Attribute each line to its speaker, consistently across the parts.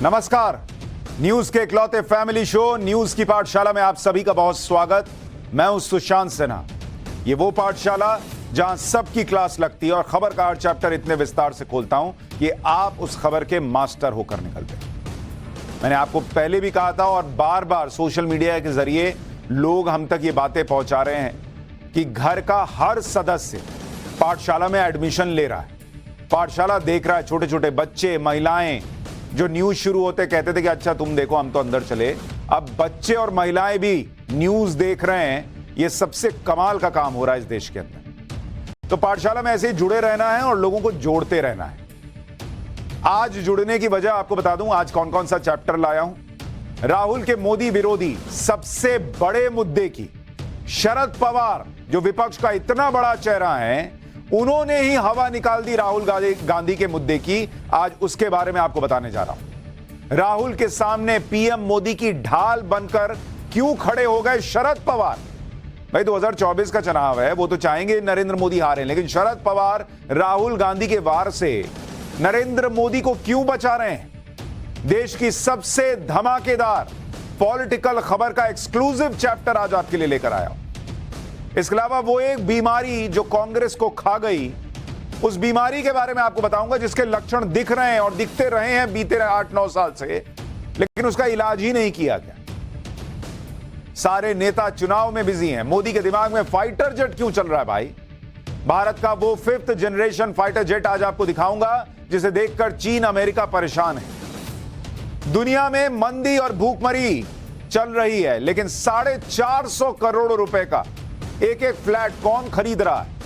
Speaker 1: नमस्कार। न्यूज के इकलौते फैमिली शो न्यूज की पाठशाला में आप सभी का बहुत स्वागत। मैं हूं सुशांत सिन्हा। ये वो पाठशाला जहां सबकी क्लास लगती है और खबर का हर चैप्टर इतने विस्तार से खोलता हूं कि आप उस खबर के मास्टर होकर निकलते हैं। मैंने आपको पहले भी कहा था और बार बार सोशल मीडिया के जरिए लोग हम तक ये बातें पहुंचा रहे हैं कि घर का हर सदस्य पाठशाला में एडमिशन ले रहा है, पाठशाला देख रहा है। छोटे छोटे बच्चे, महिलाएं जो न्यूज शुरू होते कहते थे कि अच्छा तुम देखो हम तो अंदर चले, अब बच्चे और महिलाएं भी न्यूज देख रहे हैं। ये सबसे कमाल का काम हो रहा है इस देश के अंदर। तो पाठशाला में ऐसे ही जुड़े रहना है और लोगों को जोड़ते रहना है। आज जुड़ने की वजह आपको बता दूं, आज कौन कौन सा चैप्टर लाया हूं। राहुल के मोदी विरोधी सबसे बड़े मुद्दे की शरद पवार जो विपक्ष का इतना बड़ा चेहरा है, उन्होंने ही हवा निकाल दी राहुल गांधी के मुद्दे की। आज उसके बारे में आपको बताने जा रहा हूं। राहुल के सामने पीएम मोदी की ढाल बनकर क्यों खड़े हो गए शरद पवार। भाई 2024 का चुनाव है, वो तो चाहेंगे नरेंद्र मोदी हारे, लेकिन शरद पवार राहुल गांधी के वार से नरेंद्र मोदी को क्यों बचा रहे हैं। देश की सबसे धमाकेदार पॉलिटिकल खबर का एक्सक्लूसिव चैप्टर आज आपके लिए लेकर आया हूं। इसके अलावा वो एक बीमारी जो कांग्रेस को खा गई, उस बीमारी के बारे में आपको बताऊंगा जिसके लक्षण दिख रहे हैं और दिखते रहे हैं बीते 8-9 साल से, लेकिन उसका इलाज ही नहीं किया गया। सारे नेता चुनाव में बिजी हैं। मोदी के दिमाग में फाइटर जेट क्यों चल रहा है भाई। भारत का वो 5th जनरेशन फाइटर जेट आज आपको दिखाऊंगा जिसे देखकर चीन, अमेरिका परेशान है। दुनिया में मंदी और भूखमरी चल रही है, लेकिन 450 करोड़ रुपए का एक एक फ्लैट कौन खरीद रहा है।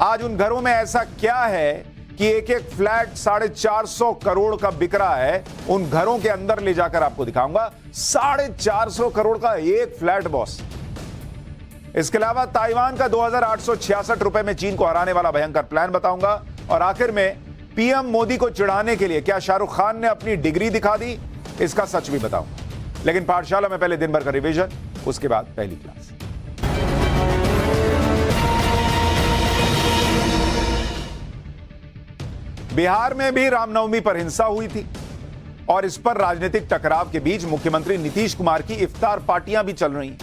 Speaker 1: आज उन घरों में ऐसा क्या है कि एक एक फ्लैट 450 करोड़ का बिक रहा है। उन घरों के अंदर ले जाकर आपको दिखाऊंगा 450 करोड़ का एक फ्लैट बॉस। इसके अलावा ताइवान का 2866 रुपए में चीन को हराने वाला भयंकर प्लान बताऊंगा। और आखिर में पीएम मोदी को चिढ़ाने के लिए क्या शाहरुख खान ने अपनी डिग्री दिखा दी, इसका सच भी बताऊंगा। लेकिन पाठशाला में पहले दिन भर का रिवीजन, उसके बाद पहली क्लास। बिहार में भी रामनवमी पर हिंसा हुई थी और इस पर राजनीतिक टकराव के बीच मुख्यमंत्री नीतीश कुमार की इफ्तार पार्टियां भी चल रही हैं।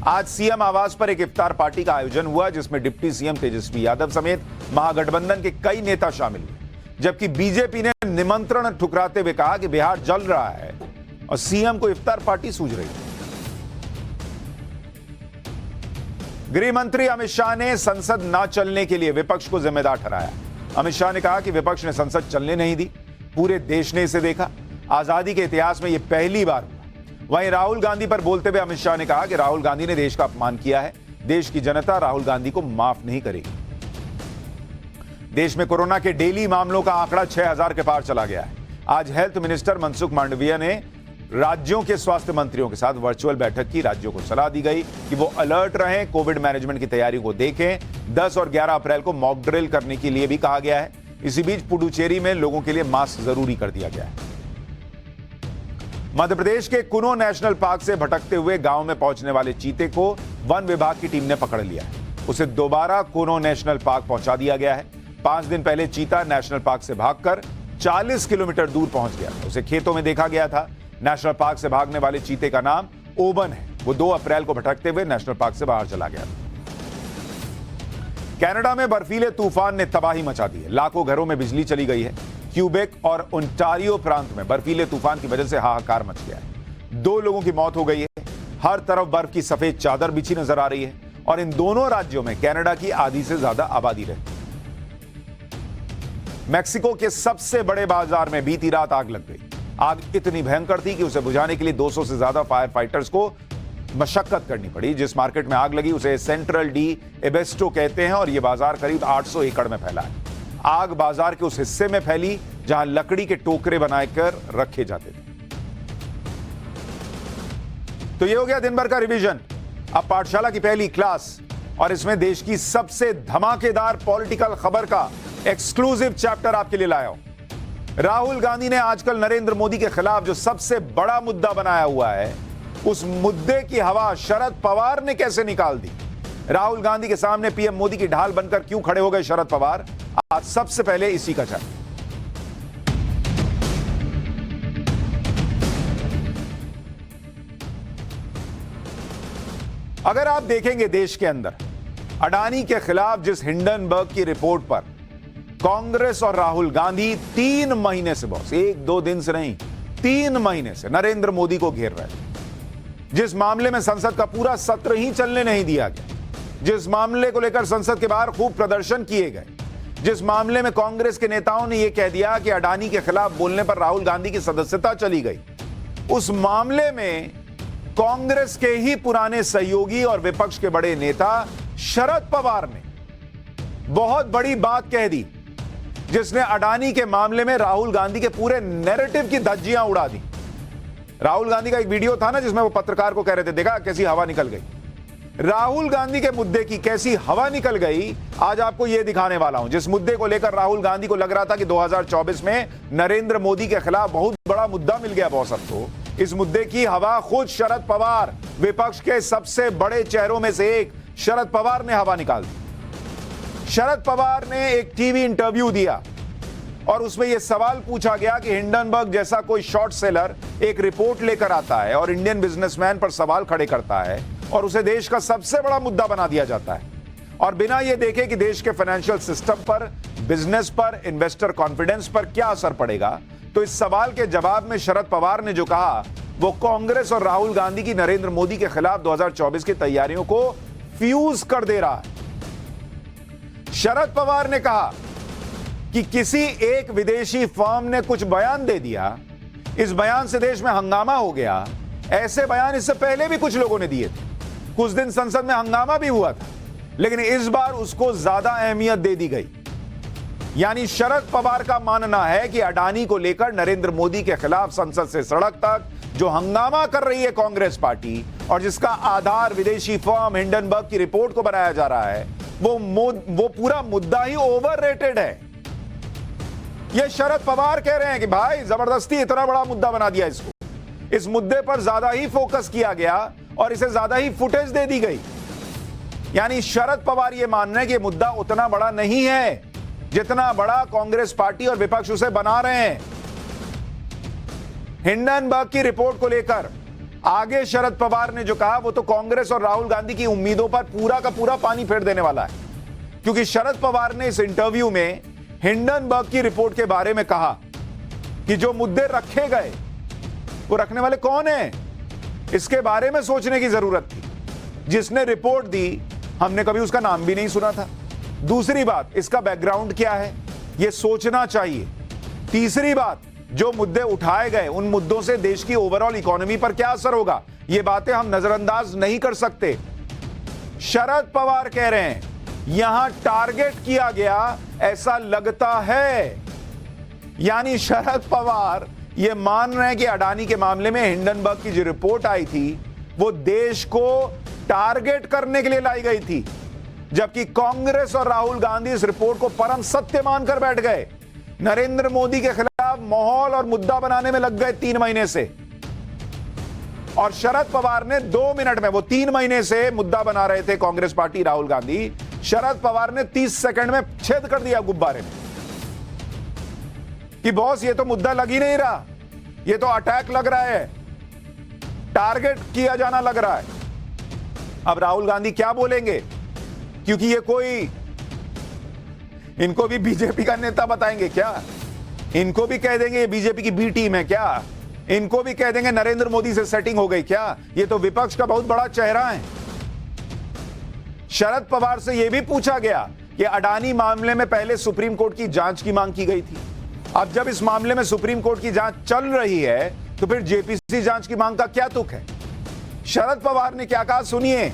Speaker 1: आज सीएम आवास पर एक इफ्तार पार्टी का आयोजन हुआ जिसमें डिप्टी सीएम तेजस्वी यादव समेत महागठबंधन के कई नेता शामिल हुए, जबकि बीजेपी ने निमंत्रण ठुकराते हुए कहा कि बिहार जल रहा है और सीएम को इफ्तार पार्टी सूझ रही है। गृह मंत्री अमित शाह ने संसद न चलने के लिए विपक्ष को जिम्मेदार ठहराया। अमित शाह ने कहा कि विपक्ष ने संसद चलने नहीं दी, पूरे देश ने इसे देखा। आजादी के इतिहास में यह पहली बार हुआ। वहीं राहुल गांधी पर बोलते हुए अमित शाह ने कहा कि राहुल गांधी ने देश का अपमान किया है, देश की जनता राहुल गांधी को माफ नहीं करेगी। देश में कोरोना के डेली मामलों का आंकड़ा 6000 के पार चला गया है। आज हेल्थ मिनिस्टर मनसुख मांडविया ने राज्यों के स्वास्थ्य मंत्रियों के साथ वर्चुअल बैठक की। राज्यों को सलाह दी गई कि वो अलर्ट रहें, कोविड मैनेजमेंट की तैयारी को देखें। 10 और 11 अप्रैल को मॉक ड्रिल करने के लिए भी कहा गया है। इसी बीच पुडुचेरी में लोगों के लिए मास्क जरूरी कर दिया गया है। मध्य प्रदेश के कुनो नेशनल पार्क से भटकते हुए गांव में पहुंचने वाले चीते को वन विभाग की टीम ने पकड़ लिया है। उसे दोबारा कुनो नेशनल पार्क पहुंचा दिया गया है। 5 दिन पहले चीता नेशनल पार्क से भागकर 40 किलोमीटर दूर पहुंच गया। उसे खेतों में देखा गया था। नेशनल पार्क से भागने वाले चीते का नाम ओबन है। वो 2 अप्रैल को भटकते हुए नेशनल पार्क से बाहर चला गया। कनाडा में बर्फीले तूफान ने तबाही मचा दी है। लाखों घरों में बिजली चली गई है। क्यूबेक और ओंटारियो प्रांत में बर्फीले तूफान की वजह से हाहाकार मच गया है। 2 लोगों की मौत हो गई है। हर तरफ बर्फ की सफेद चादर बिछी नजर आ रही है और इन दोनों राज्यों में कनाडा की आधी से ज्यादा आबादी रहती है। मैक्सिको के सबसे बड़े बाजार में बीती रात आग लग गई। आग इतनी भयंकर थी कि उसे बुझाने के लिए 200 से ज्यादा फायर फाइटर्स को मशक्कत करनी पड़ी। जिस मार्केट में आग लगी उसे सेंट्रल डी एबेस्टो कहते हैं और यह बाजार करीब 800 एकड़ में फैला है। आग बाजार के उस हिस्से में फैली जहां लकड़ी के टोकरे बनाकर रखे जाते थे। तो यह हो गया दिन भर का रिवीजन। अब पाठशाला की पहली क्लास और इसमें देश की सबसे धमाकेदार पॉलिटिकल खबर का एक्सक्लूसिव चैप्टर आपके लिए लाया हूं। राहुल गांधी ने आजकल नरेंद्र मोदी के खिलाफ जो सबसे बड़ा मुद्दा बनाया हुआ है, उस मुद्दे की हवा शरद पवार ने कैसे निकाल दी। राहुल गांधी के सामने पीएम मोदी की ढाल बनकर क्यों खड़े हो गए शरद पवार। आज सबसे पहले इसी का चैप्टर। अगर आप देखेंगे देश के अंदर अडानी के खिलाफ जिस हिंडनबर्ग की रिपोर्ट पर कांग्रेस और राहुल गांधी 3 महीने से, बॉस 1-2 दिन से नहीं, 3 महीने से नरेंद्र मोदी को घेर रहे थे, जिस मामले में संसद का पूरा सत्र ही चलने नहीं दिया गया, जिस मामले को लेकर संसद के बाहर खूब प्रदर्शन किए गए, जिस मामले में कांग्रेस के नेताओं ने यह कह दिया कि अडानी के खिलाफ बोलने पर राहुल गांधी की सदस्यता चली गई, उस मामले में कांग्रेस के ही पुराने सहयोगी और विपक्ष के बड़े नेता शरद पवार ने बहुत बड़ी बात कह दी, जिसने अडानी के मामले में राहुल गांधी के पूरे नैरेटिव की धज्जियां उड़ा दी। राहुल गांधी का एक वीडियो था ना, जिसमें वो पत्रकार को कह रहे थे, देखा कैसी हवा निकल गई। राहुल गांधी के मुद्दे की कैसी हवा निकल गई, आज आपको यह दिखाने वाला हूं। जिस मुद्दे को लेकर राहुल गांधी को लग रहा था कि 2024 में नरेंद्र मोदी के खिलाफ बहुत बड़ा मुद्दा मिल गया बॉस, सबको, इस मुद्दे की हवा खुद शरद पवार, विपक्ष के सबसे बड़े चेहरों में से एक शरद पवार ने हवा निकाल दी। शरद पवार ने एक टीवी इंटरव्यू दिया और उसमें यह सवाल पूछा गया कि हिंडनबर्ग जैसा कोई शॉर्ट सेलर एक रिपोर्ट लेकर आता है और इंडियन बिजनेसमैन पर सवाल खड़े करता है और उसे देश का सबसे बड़ा मुद्दा बना दिया जाता है, और बिना यह देखे कि देश के फाइनेंशियल सिस्टम पर, बिजनेस पर, इन्वेस्टर कॉन्फिडेंस पर क्या असर पड़ेगा। तो इस सवाल के जवाब में शरद पवार ने जो कहा वो कांग्रेस और राहुल गांधी की नरेंद्र मोदी के खिलाफ 2024 की तैयारियों को फ्यूज कर दे रहा है। शरद पवार ने कहा कि किसी एक विदेशी फर्म ने कुछ बयान दे दिया, इस बयान से देश में हंगामा हो गया। ऐसे बयान इससे पहले भी कुछ लोगों ने दिए थे, कुछ दिन संसद में हंगामा भी हुआ था, लेकिन इस बार उसको ज्यादा अहमियत दे दी गई। यानी शरद पवार का मानना है कि अडानी को लेकर नरेंद्र मोदी के खिलाफ संसद से सड़क तक जो हंगामा कर रही है कांग्रेस पार्टी और जिसका आधार विदेशी फर्म हिंडनबर्ग की रिपोर्ट को बनाया जा रहा है, वो पूरा मुद्दा ही ओवररेटेड है। यह शरद पवार कह रहे हैं कि भाई जबरदस्ती इतना बड़ा मुद्दा बना दिया इसको, इस मुद्दे पर ज्यादा ही फोकस किया गया और इसे ज्यादा ही फुटेज दे दी गई। यानी शरद पवार यह मान रहे हैं कि मुद्दा उतना बड़ा नहीं है जितना बड़ा कांग्रेस पार्टी और विपक्ष उसे बना रहे हैं। हिंडनबर्ग की रिपोर्ट को लेकर आगे शरद पवार ने जो कहा वो तो कांग्रेस और राहुल गांधी की उम्मीदों पर पूरा का पूरा पानी फेर देने वाला है, क्योंकि शरद पवार ने इस इंटरव्यू में हिंडनबर्ग की रिपोर्ट के बारे में कहा कि जो मुद्दे रखे गए वो रखने वाले कौन हैं, इसके बारे में सोचने की जरूरत थी। जिसने रिपोर्ट दी हमने कभी उसका नाम भी नहीं सुना था। दूसरी बात, इसका बैकग्राउंड क्या है यह सोचना चाहिए। तीसरी बात, जो मुद्दे उठाए गए उन मुद्दों से देश की ओवरऑल इकोनॉमी पर क्या असर होगा, ये बातें हम नजरअंदाज नहीं कर सकते। शरद पवार कह रहे हैं यहां टारगेट किया गया ऐसा लगता है। यानी शरद पवार ये मान रहे हैं कि अडानी के मामले में हिंडनबर्ग की जो रिपोर्ट आई थी वो देश को टारगेट करने के लिए लाई गई थी, जबकि कांग्रेस और राहुल गांधी इस रिपोर्ट को परम सत्य मानकर बैठ गए। नरेंद्र मोदी के खिलाफ माहौल और मुद्दा बनाने में लग गए 3 महीने से, और शरद पवार ने 2 मिनट में, वो 3 महीने से मुद्दा बना रहे थे कांग्रेस पार्टी राहुल गांधी, शरद पवार ने 30 सेकंड में छेद कर दिया गुब्बारे में कि बॉस ये तो मुद्दा लग ही नहीं रहा, ये तो अटैक लग रहा है, टारगेट किया जाना लग रहा है। अब राहुल गांधी क्या बोलेंगे, क्योंकि ये कोई, इनको भी बीजेपी का नेता बताएंगे क्या, इनको भी कह देंगे ये बीजेपी की बी टीम है क्या, इनको भी कह देंगे नरेंद्र मोदी से सेटिंग हो गई क्या, ये तो विपक्ष का बहुत बड़ा चेहरा है। शरद पवार से यह भी पूछा गया कि अडानी मामले में पहले सुप्रीम कोर्ट की जांच की मांग की गई थी, अब जब इस मामले में सुप्रीम कोर्ट की जांच चल रही है तो फिर जेपीसी जांच की मांग का क्या तुक है। शरद पवार ने क्या कहा सुनिए।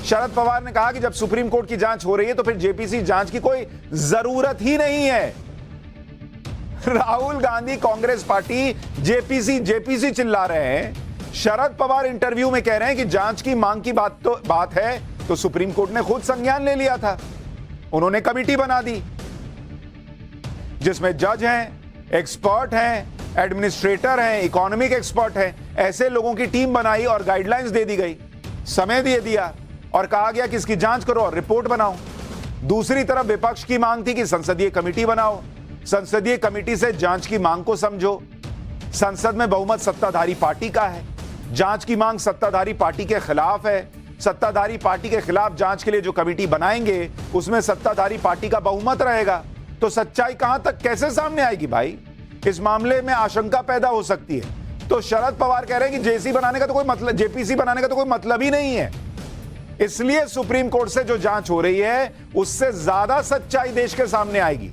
Speaker 1: शरद पवार ने कहा कि जब सुप्रीम कोर्ट की जांच हो रही है तो फिर जेपीसी जांच की कोई जरूरत ही नहीं है। Rahul Gandhi Congress party JPC JPC चिल्ला रहे हैं, शरद पवार इंटरव्यू में कह रहे हैं कि जांच की मांग की बात है तो सुप्रीम कोर्ट ने खुद संज्ञान ले लिया था, उन्होंने कमेटी बना दी जिसमें जज हैं, एक्सपर्ट हैं, एडमिनिस्ट्रेटर हैं, इकोनॉमिक एक्सपर्ट हैं, ऐसे लोगों की टीम बनाई और गाइडलाइंस दे दी गई, समय दे दिया और कहा गया कि इसकी जांच करो और रिपोर्ट बनाओ। दूसरी तरफ विपक्ष की मांग थी कि संसदीय कमेटी बनाओ, संसदीय कमेटी से जांच की मांग को समझो। संसद में बहुमत सत्ताधारी पार्टी का है, जांच की मांग सत्ताधारी पार्टी के खिलाफ है, सत्ताधारी पार्टी के खिलाफ जांच के लिए जो कमेटी बनाएंगे उसमें सत्ताधारी पार्टी का बहुमत रहेगा, तो सच्चाई कहां तक कैसे सामने आएगी भाई? इस मामले में आशंका पैदा हो सकती है। तो शरद पवार कह रहे हैं कि जेपीसी बनाने का तो कोई मतलब ही नहीं है। इसलिए सुप्रीम कोर्ट से जो जांच हो रही है उससे ज्यादा सच्चाई देश के सामने आएगी।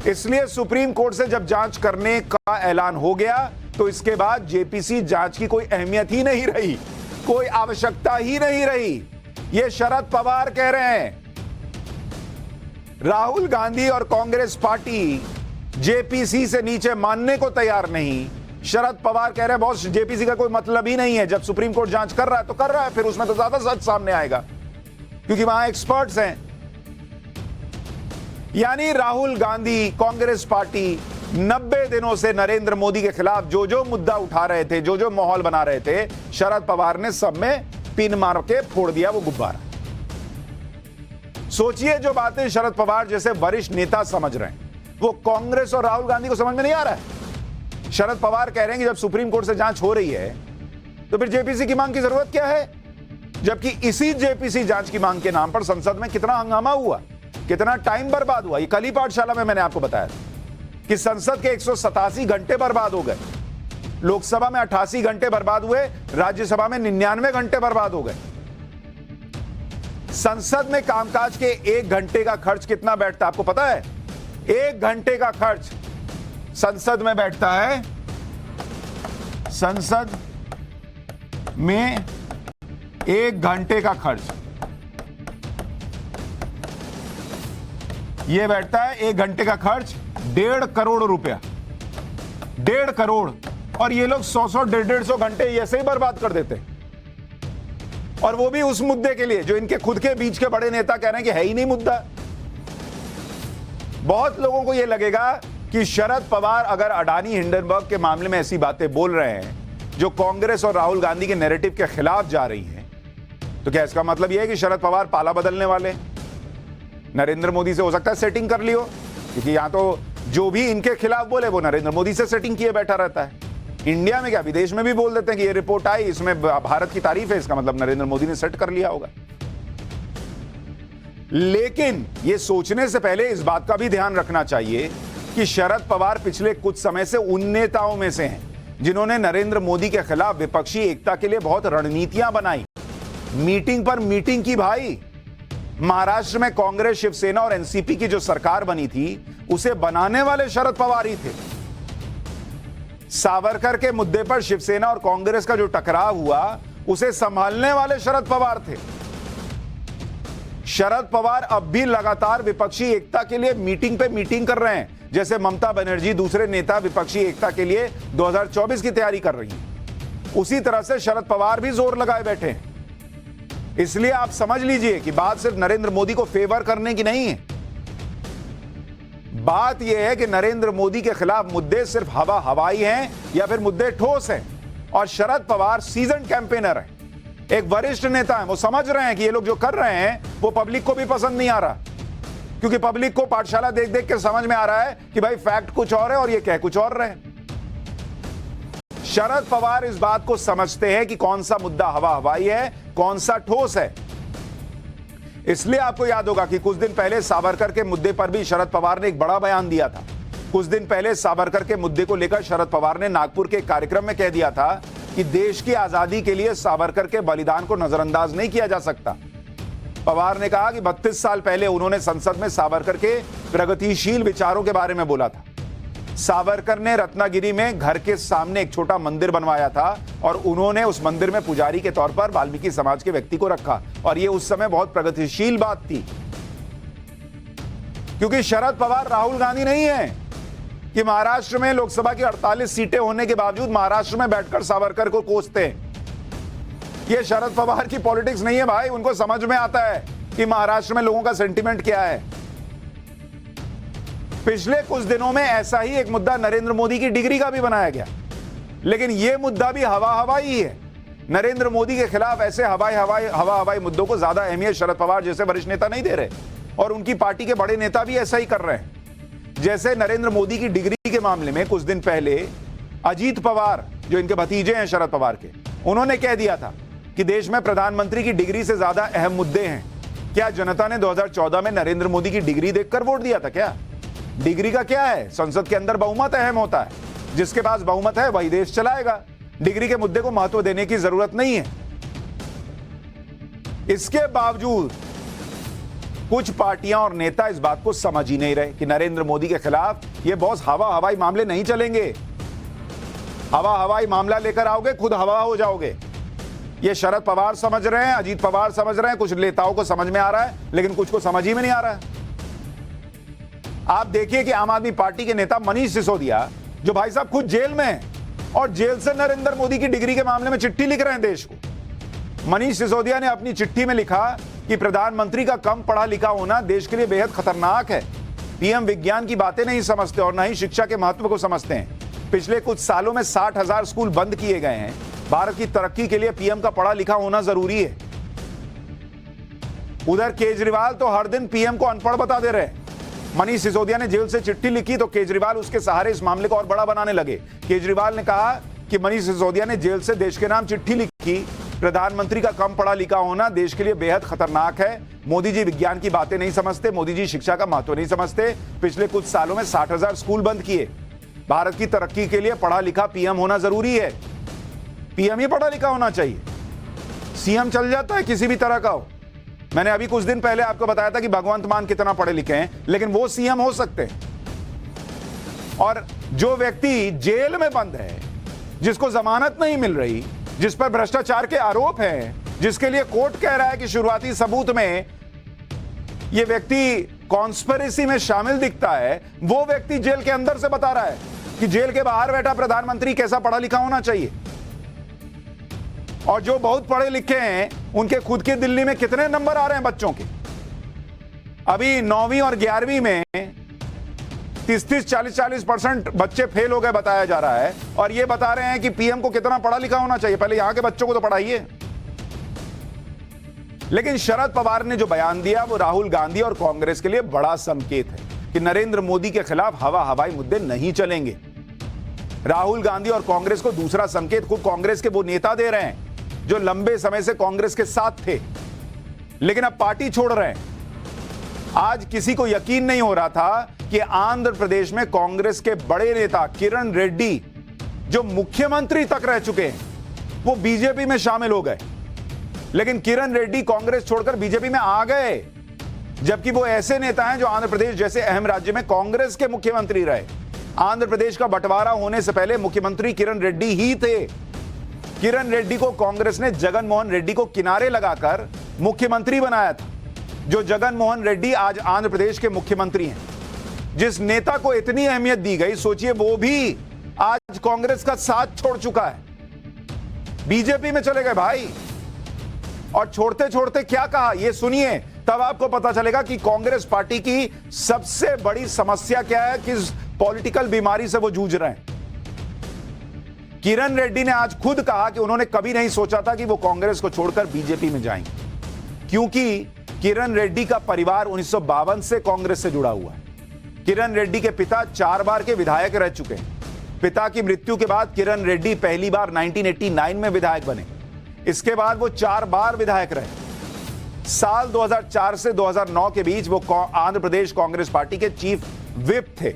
Speaker 1: इसलिए सुप्रीम कोर्ट से जब जांच करने का ऐलान हो गया तो इसके बाद जेपीसी जांच की कोई अहमियत ही नहीं रही, कोई आवश्यकता ही नहीं रही। यह शरद पवार कह रहे हैं। राहुल गांधी और कांग्रेस पार्टी जेपीसी से नीचे मानने को तैयार नहीं। शरद पवार कह रहे हैं बॉस जेपीसी का कोई मतलब ही नहीं है, जब सुप्रीम कोर्ट जांच कर रहा है तो कर रहा है, फिर उसमें तो ज्यादा सच सामने आएगा क्योंकि वहां एक्सपर्ट्स हैं। यानी राहुल गांधी, कांग्रेस पार्टी 90 दिनों से नरेंद्र मोदी के खिलाफ जो जो मुद्दा उठा रहे थे, जो जो माहौल बना रहे थे, शरद पवार ने सब में पिन मार के फोड़ दिया वो गुब्बारा। सोचिए जो बातें शरद पवार जैसे वरिष्ठ नेता समझ रहे हैं वो कांग्रेस और राहुल गांधी को समझ में नहीं आ रहा है। शरद पवार कह रहे हैं कि जब सुप्रीम कोर्ट से जांच हो रही है तो फिर जेपीसी की मांग की जरूरत क्या है, जबकि इसी जेपीसी जांच की मांग के नाम पर संसद में कितना हंगामा हुआ, कितना टाइम बर्बाद हुआ। ये कल ही पाठशाला में मैंने आपको बताया कि संसद के 187 घंटे बर्बाद हो गए, लोकसभा में 88 घंटे बर्बाद हुए, राज्यसभा में 99 घंटे बर्बाद हो गए। संसद में कामकाज के 1 घंटे का खर्च कितना बैठता है आपको पता है? 1 घंटे का खर्च संसद में बैठता है, संसद में 1 घंटे का खर्च यह बैठता है 1 घंटे का खर्च 1.5 करोड़ रुपया, 1.5 करोड़। और ये लोग 100 150 घंटे ऐसे ही बर्बाद कर देते, और वो भी उस मुद्दे के लिए जो इनके खुद के बीच के बड़े नेता कह रहे हैं कि है ही नहीं मुद्दा। बहुत लोगों को यह लगेगा कि शरद पवार अगर अडानी हिंडनबर्ग के मामले में ऐसी बातें बोल रहे हैं जो कांग्रेस और राहुल गांधी के नैरेटिव के खिलाफ जा रही हैं, तो क्या इसका मतलब यह है कि शरद पवार पाला बदलने वाले? नरेंद्र मोदी से हो सकता है सेटिंग कर ली हो, क्योंकि यहां तो जो भी इनके खिलाफ बोले वो नरेंद्र मोदी से सेटिंग किए बैठा रहता है। इंडिया में क्या विदेश में भी बोल देते हैं कि ये रिपोर्ट आई, इसमें भारत की तारीफ है, इसका मतलब नरेंद्र मोदी ने सेट कर लिया होगा। लेकिन यह सोचने से पहले इस बात का भी ध्यान रखना चाहिए कि शरद पवार पिछले कुछ समय से उन नेताओं में से हैं जिन्होंने नरेंद्र मोदी के खिलाफ विपक्षी एकता के लिए बहुत रणनीतियां बनाई, मीटिंग पर मीटिंग की। भाई महाराष्ट्र में कांग्रेस, शिवसेना और एनसीपी की जो सरकार बनी थी उसे बनाने वाले शरद पवार ही थे। सावरकर के मुद्दे पर शिवसेना और कांग्रेस का जो टकराव हुआ उसे संभालने वाले शरद पवार थे। शरद पवार अब भी लगातार विपक्षी एकता के लिए मीटिंग पे मीटिंग कर रहे हैं, जैसे ममता बनर्जी दूसरे नेता विपक्षी एकता के लिए 2024 की तैयारी कर रही हैं। उसी तरह से शरद पवार भी जोर लगाए बैठे हैं। इसलिए आप समझ लीजिए कि बात सिर्फ नरेंद्र मोदी को फेवर करने की नहीं है, बात यह है कि नरेंद्र मोदी के खिलाफ मुद्दे सिर्फ हवाई हैं या फिर मुद्दे ठोस हैं। और शरद पवार सीजन कैंपेनर है, एक वरिष्ठ नेता है, वो समझ रहे हैं कि ये लोग जो कर रहे हैं वो पब्लिक को भी पसंद नहीं आ रहा, क्योंकि पब्लिक को पाठशाला देख देख के समझ में आ रहा है कि भाई फैक्ट कुछ और है और ये कह कुछ और रहे। शरद पवार इस बात को समझते हैं कि कौन सा मुद्दा हवाई है, कौन सा ठोस है। इसलिए आपको याद होगा कि कुछ दिन पहले सावरकर के मुद्दे पर भी शरद पवार ने एक बड़ा बयान दिया था। कुछ दिन पहले सावरकर के मुद्दे को लेकर शरद पवार ने नागपुर के कार्यक्रम में कह दिया था कि देश की आजादी के लिए सावरकर के बलिदान को नजरअंदाज नहीं किया जा सकता। पवार ने कहा कि 32 साल पहले उन्होंने संसद में सावरकर के प्रगतिशील विचारों के बारे में बोला था। सावरकर ने रत्नागिरी में घर के सामने एक छोटा मंदिर बनवाया था और उन्होंने उस मंदिर में पुजारी के तौर पर वाल्मीकि समाज के व्यक्ति को रखा, और यह उस समय बहुत प्रगतिशील बात थी। क्योंकि शरद पवार राहुल गांधी नहीं है कि महाराष्ट्र में लोकसभा की 48 सीटें होने के बावजूद महाराष्ट्र में बैठकर सावरकर को कोसते हैं। यह शरद पवार की पॉलिटिक्स नहीं है भाई, उनको समझ में आता है कि महाराष्ट्र में लोगों का सेंटीमेंट क्या है। पिछले कुछ दिनों में ऐसा ही एक मुद्दा नरेंद्र मोदी की डिग्री का भी बनाया गया, लेकिन यह मुद्दा भी हवाई ही है। नरेंद्र मोदी के खिलाफ ऐसे हवाई मुद्दों को ज्यादा अहमियत शरद पवार जैसे वरिष्ठ नेता नहीं दे रहे, और उनकी पार्टी के बड़े नेता भी ऐसा ही कर रहे हैं। जैसे नरेंद्र मोदी की डिग्री के मामले में कुछ दिन पहले अजीत पवार, जो इनके भतीजे हैं शरद पवार के, उन्होंने कह दिया था कि देश में प्रधानमंत्री की डिग्री से ज्यादा अहम मुद्दे हैं। क्या जनता ने 2014 में नरेंद्र मोदी की डिग्री देखकर वोट दिया था क्या? डिग्री का क्या है? संसद के अंदर बहुमत अहम होता है, जिसके पास बहुमत है वही देश चलाएगा। डिग्री के मुद्दे को महत्व देने की जरूरत नहीं है। इसके बावजूद कुछ पार्टियां और नेता इस बात को समझ ही नहीं रहे कि नरेंद्र मोदी के खिलाफ ये बॉस हवाई मामले नहीं चलेंगे। हवाई मामला लेकर आओगे, खुद हवा हो जाओगे। ये शरद पवार समझ रहे हैं, अजीत पवार समझ रहे हैं, कुछ नेताओं को समझ में आ रहा है, लेकिन कुछ को समझ ही में नहीं आ रहा है। आप देखिए कि आम आदमी पार्टी के नेता मनीष सिसोदिया, जो भाई साहब खुद जेल में है और जेल से नरेंद्र मोदी की डिग्री के मामले में चिट्ठी लिख रहे हैं देश को। मनीष सिसोदिया ने अपनी चिट्ठी में लिखा कि प्रधानमंत्री का कम पढ़ा लिखा होना देश के लिए बेहद खतरनाक है। पीएम विज्ञान की बातें नहीं समझते और न ही शिक्षा के महत्व को समझते हैं। पिछले कुछ सालों में 60,000 स्कूल बंद किए गए हैं। भारत की तरक्की के लिए पीएम का पढ़ा लिखा होना जरूरी है। उधर केजरीवाल तो हर दिन पीएम को अनपढ़ बता दे रहे हैं। मनीष सिसोदिया ने जेल से चिट्ठी लिखी तो केजरीवाल उसके सहारे इस मामले को और बड़ा बनाने लगे। केजरीवाल ने कहा कि मनीष सिसोदिया ने जेल से देश के नाम चिट्ठी लिखी, प्रधानमंत्री का कम पढ़ा लिखा होना देश के लिए बेहद खतरनाक है। मोदी जी विज्ञान की बातें नहीं समझते, मोदी जी शिक्षा का महत्व नहीं समझते। पिछले कुछ सालों में 60,000 स्कूल बंद किए। भारत की तरक्की के लिए पढ़ा लिखा पीएम होना जरूरी है। पीएम ही पढ़ा लिखा होना चाहिए। सीएम चल जाता है किसी भी तरह का हो। मैंने अभी कुछ दिन पहले आपको बताया था कि भगवंत मान कितना पढ़े लिखे हैं, लेकिन वो सीएम हो सकते हैं। और जो व्यक्ति जेल में बंद है, जिसको जमानत नहीं मिल रही, जिस पर भ्रष्टाचार के आरोप हैं, जिसके लिए कोर्ट कह रहा है कि शुरुआती सबूत में यह व्यक्ति कॉन्स्पिरेसी में शामिल दिखता है, वो व्यक्ति जेल के अंदर से बता रहा है कि जेल के बाहर बैठा प्रधानमंत्री कैसा पढ़ा लिखा होना चाहिए। और जो बहुत पढ़े लिखे हैं, उनके खुद के दिल्ली में कितने नंबर आ रहे हैं बच्चों के। अभी 9वीं और 11वीं में 30-30, 40-40% बच्चे फेल हो गए बताया जा रहा है। और ये बता रहे हैं कि पीएम को कितना पढ़ा लिखा होना चाहिए। पहले यहां के बच्चों को तो पढ़ाइए। लेकिन शरद पवार ने जो बयान दिया वो राहुल गांधी और कांग्रेस के लिए बड़ा संकेत है कि नरेंद्र मोदी के खिलाफ हवाई मुद्दे नहीं चलेंगे। राहुल गांधी और कांग्रेस को दूसरा संकेत खुद कांग्रेस के वो नेता दे रहे हैं जो लंबे समय से कांग्रेस के साथ थे, लेकिन अब पार्टी छोड़ रहे हैं। आज किसी को यकीन नहीं हो रहा था कि आंध्र प्रदेश में कांग्रेस के बड़े नेता किरण रेड्डी, जो मुख्यमंत्री तक रह चुके हैं, वो बीजेपी में शामिल हो गए। लेकिन किरण रेड्डी कांग्रेस छोड़कर बीजेपी में आ गए, जबकि वो ऐसे नेता हैं जो आंध्र प्रदेश जैसे अहम राज्य में कांग्रेस के मुख्यमंत्री रहे। आंध्र प्रदेश का बंटवारा होने से पहले मुख्यमंत्री किरण रेड्डी ही थे। किरण रेड्डी को कांग्रेस ने जगन मोहन रेड्डी को किनारे लगाकर मुख्यमंत्री बनाया था। जो जगन मोहन रेड्डी आज आंध्र प्रदेश के मुख्यमंत्री हैं। जिस नेता को इतनी अहमियत दी गई, सोचिए वो भी आज कांग्रेस का साथ छोड़ चुका है, बीजेपी में चले गए भाई। और छोड़ते छोड़ते क्या कहा ये सुनिए, तब आपको पता चलेगा कि कांग्रेस पार्टी की सबसे बड़ी समस्या क्या है, किस पॉलिटिकल बीमारी से वो जूझ रहे हैं। किरण रेड्डी ने आज खुद कहा कि उन्होंने कभी नहीं सोचा था कि वो कांग्रेस को छोड़कर बीजेपी में जाएंगे, क्योंकि किरण रेड्डी का परिवार 1952 से कांग्रेस से जुड़ा हुआ है। किरण रेड्डी के पिता 4 बार के विधायक रह चुके हैं। पिता की मृत्यु के बाद किरण रेड्डी पहली बार 1989 में विधायक बने। इसके बाद वो 4 बार विधायक रहे। साल 2004 से 2009 के बीच वो आंध्र प्रदेश कांग्रेस पार्टी के चीफ विप थे।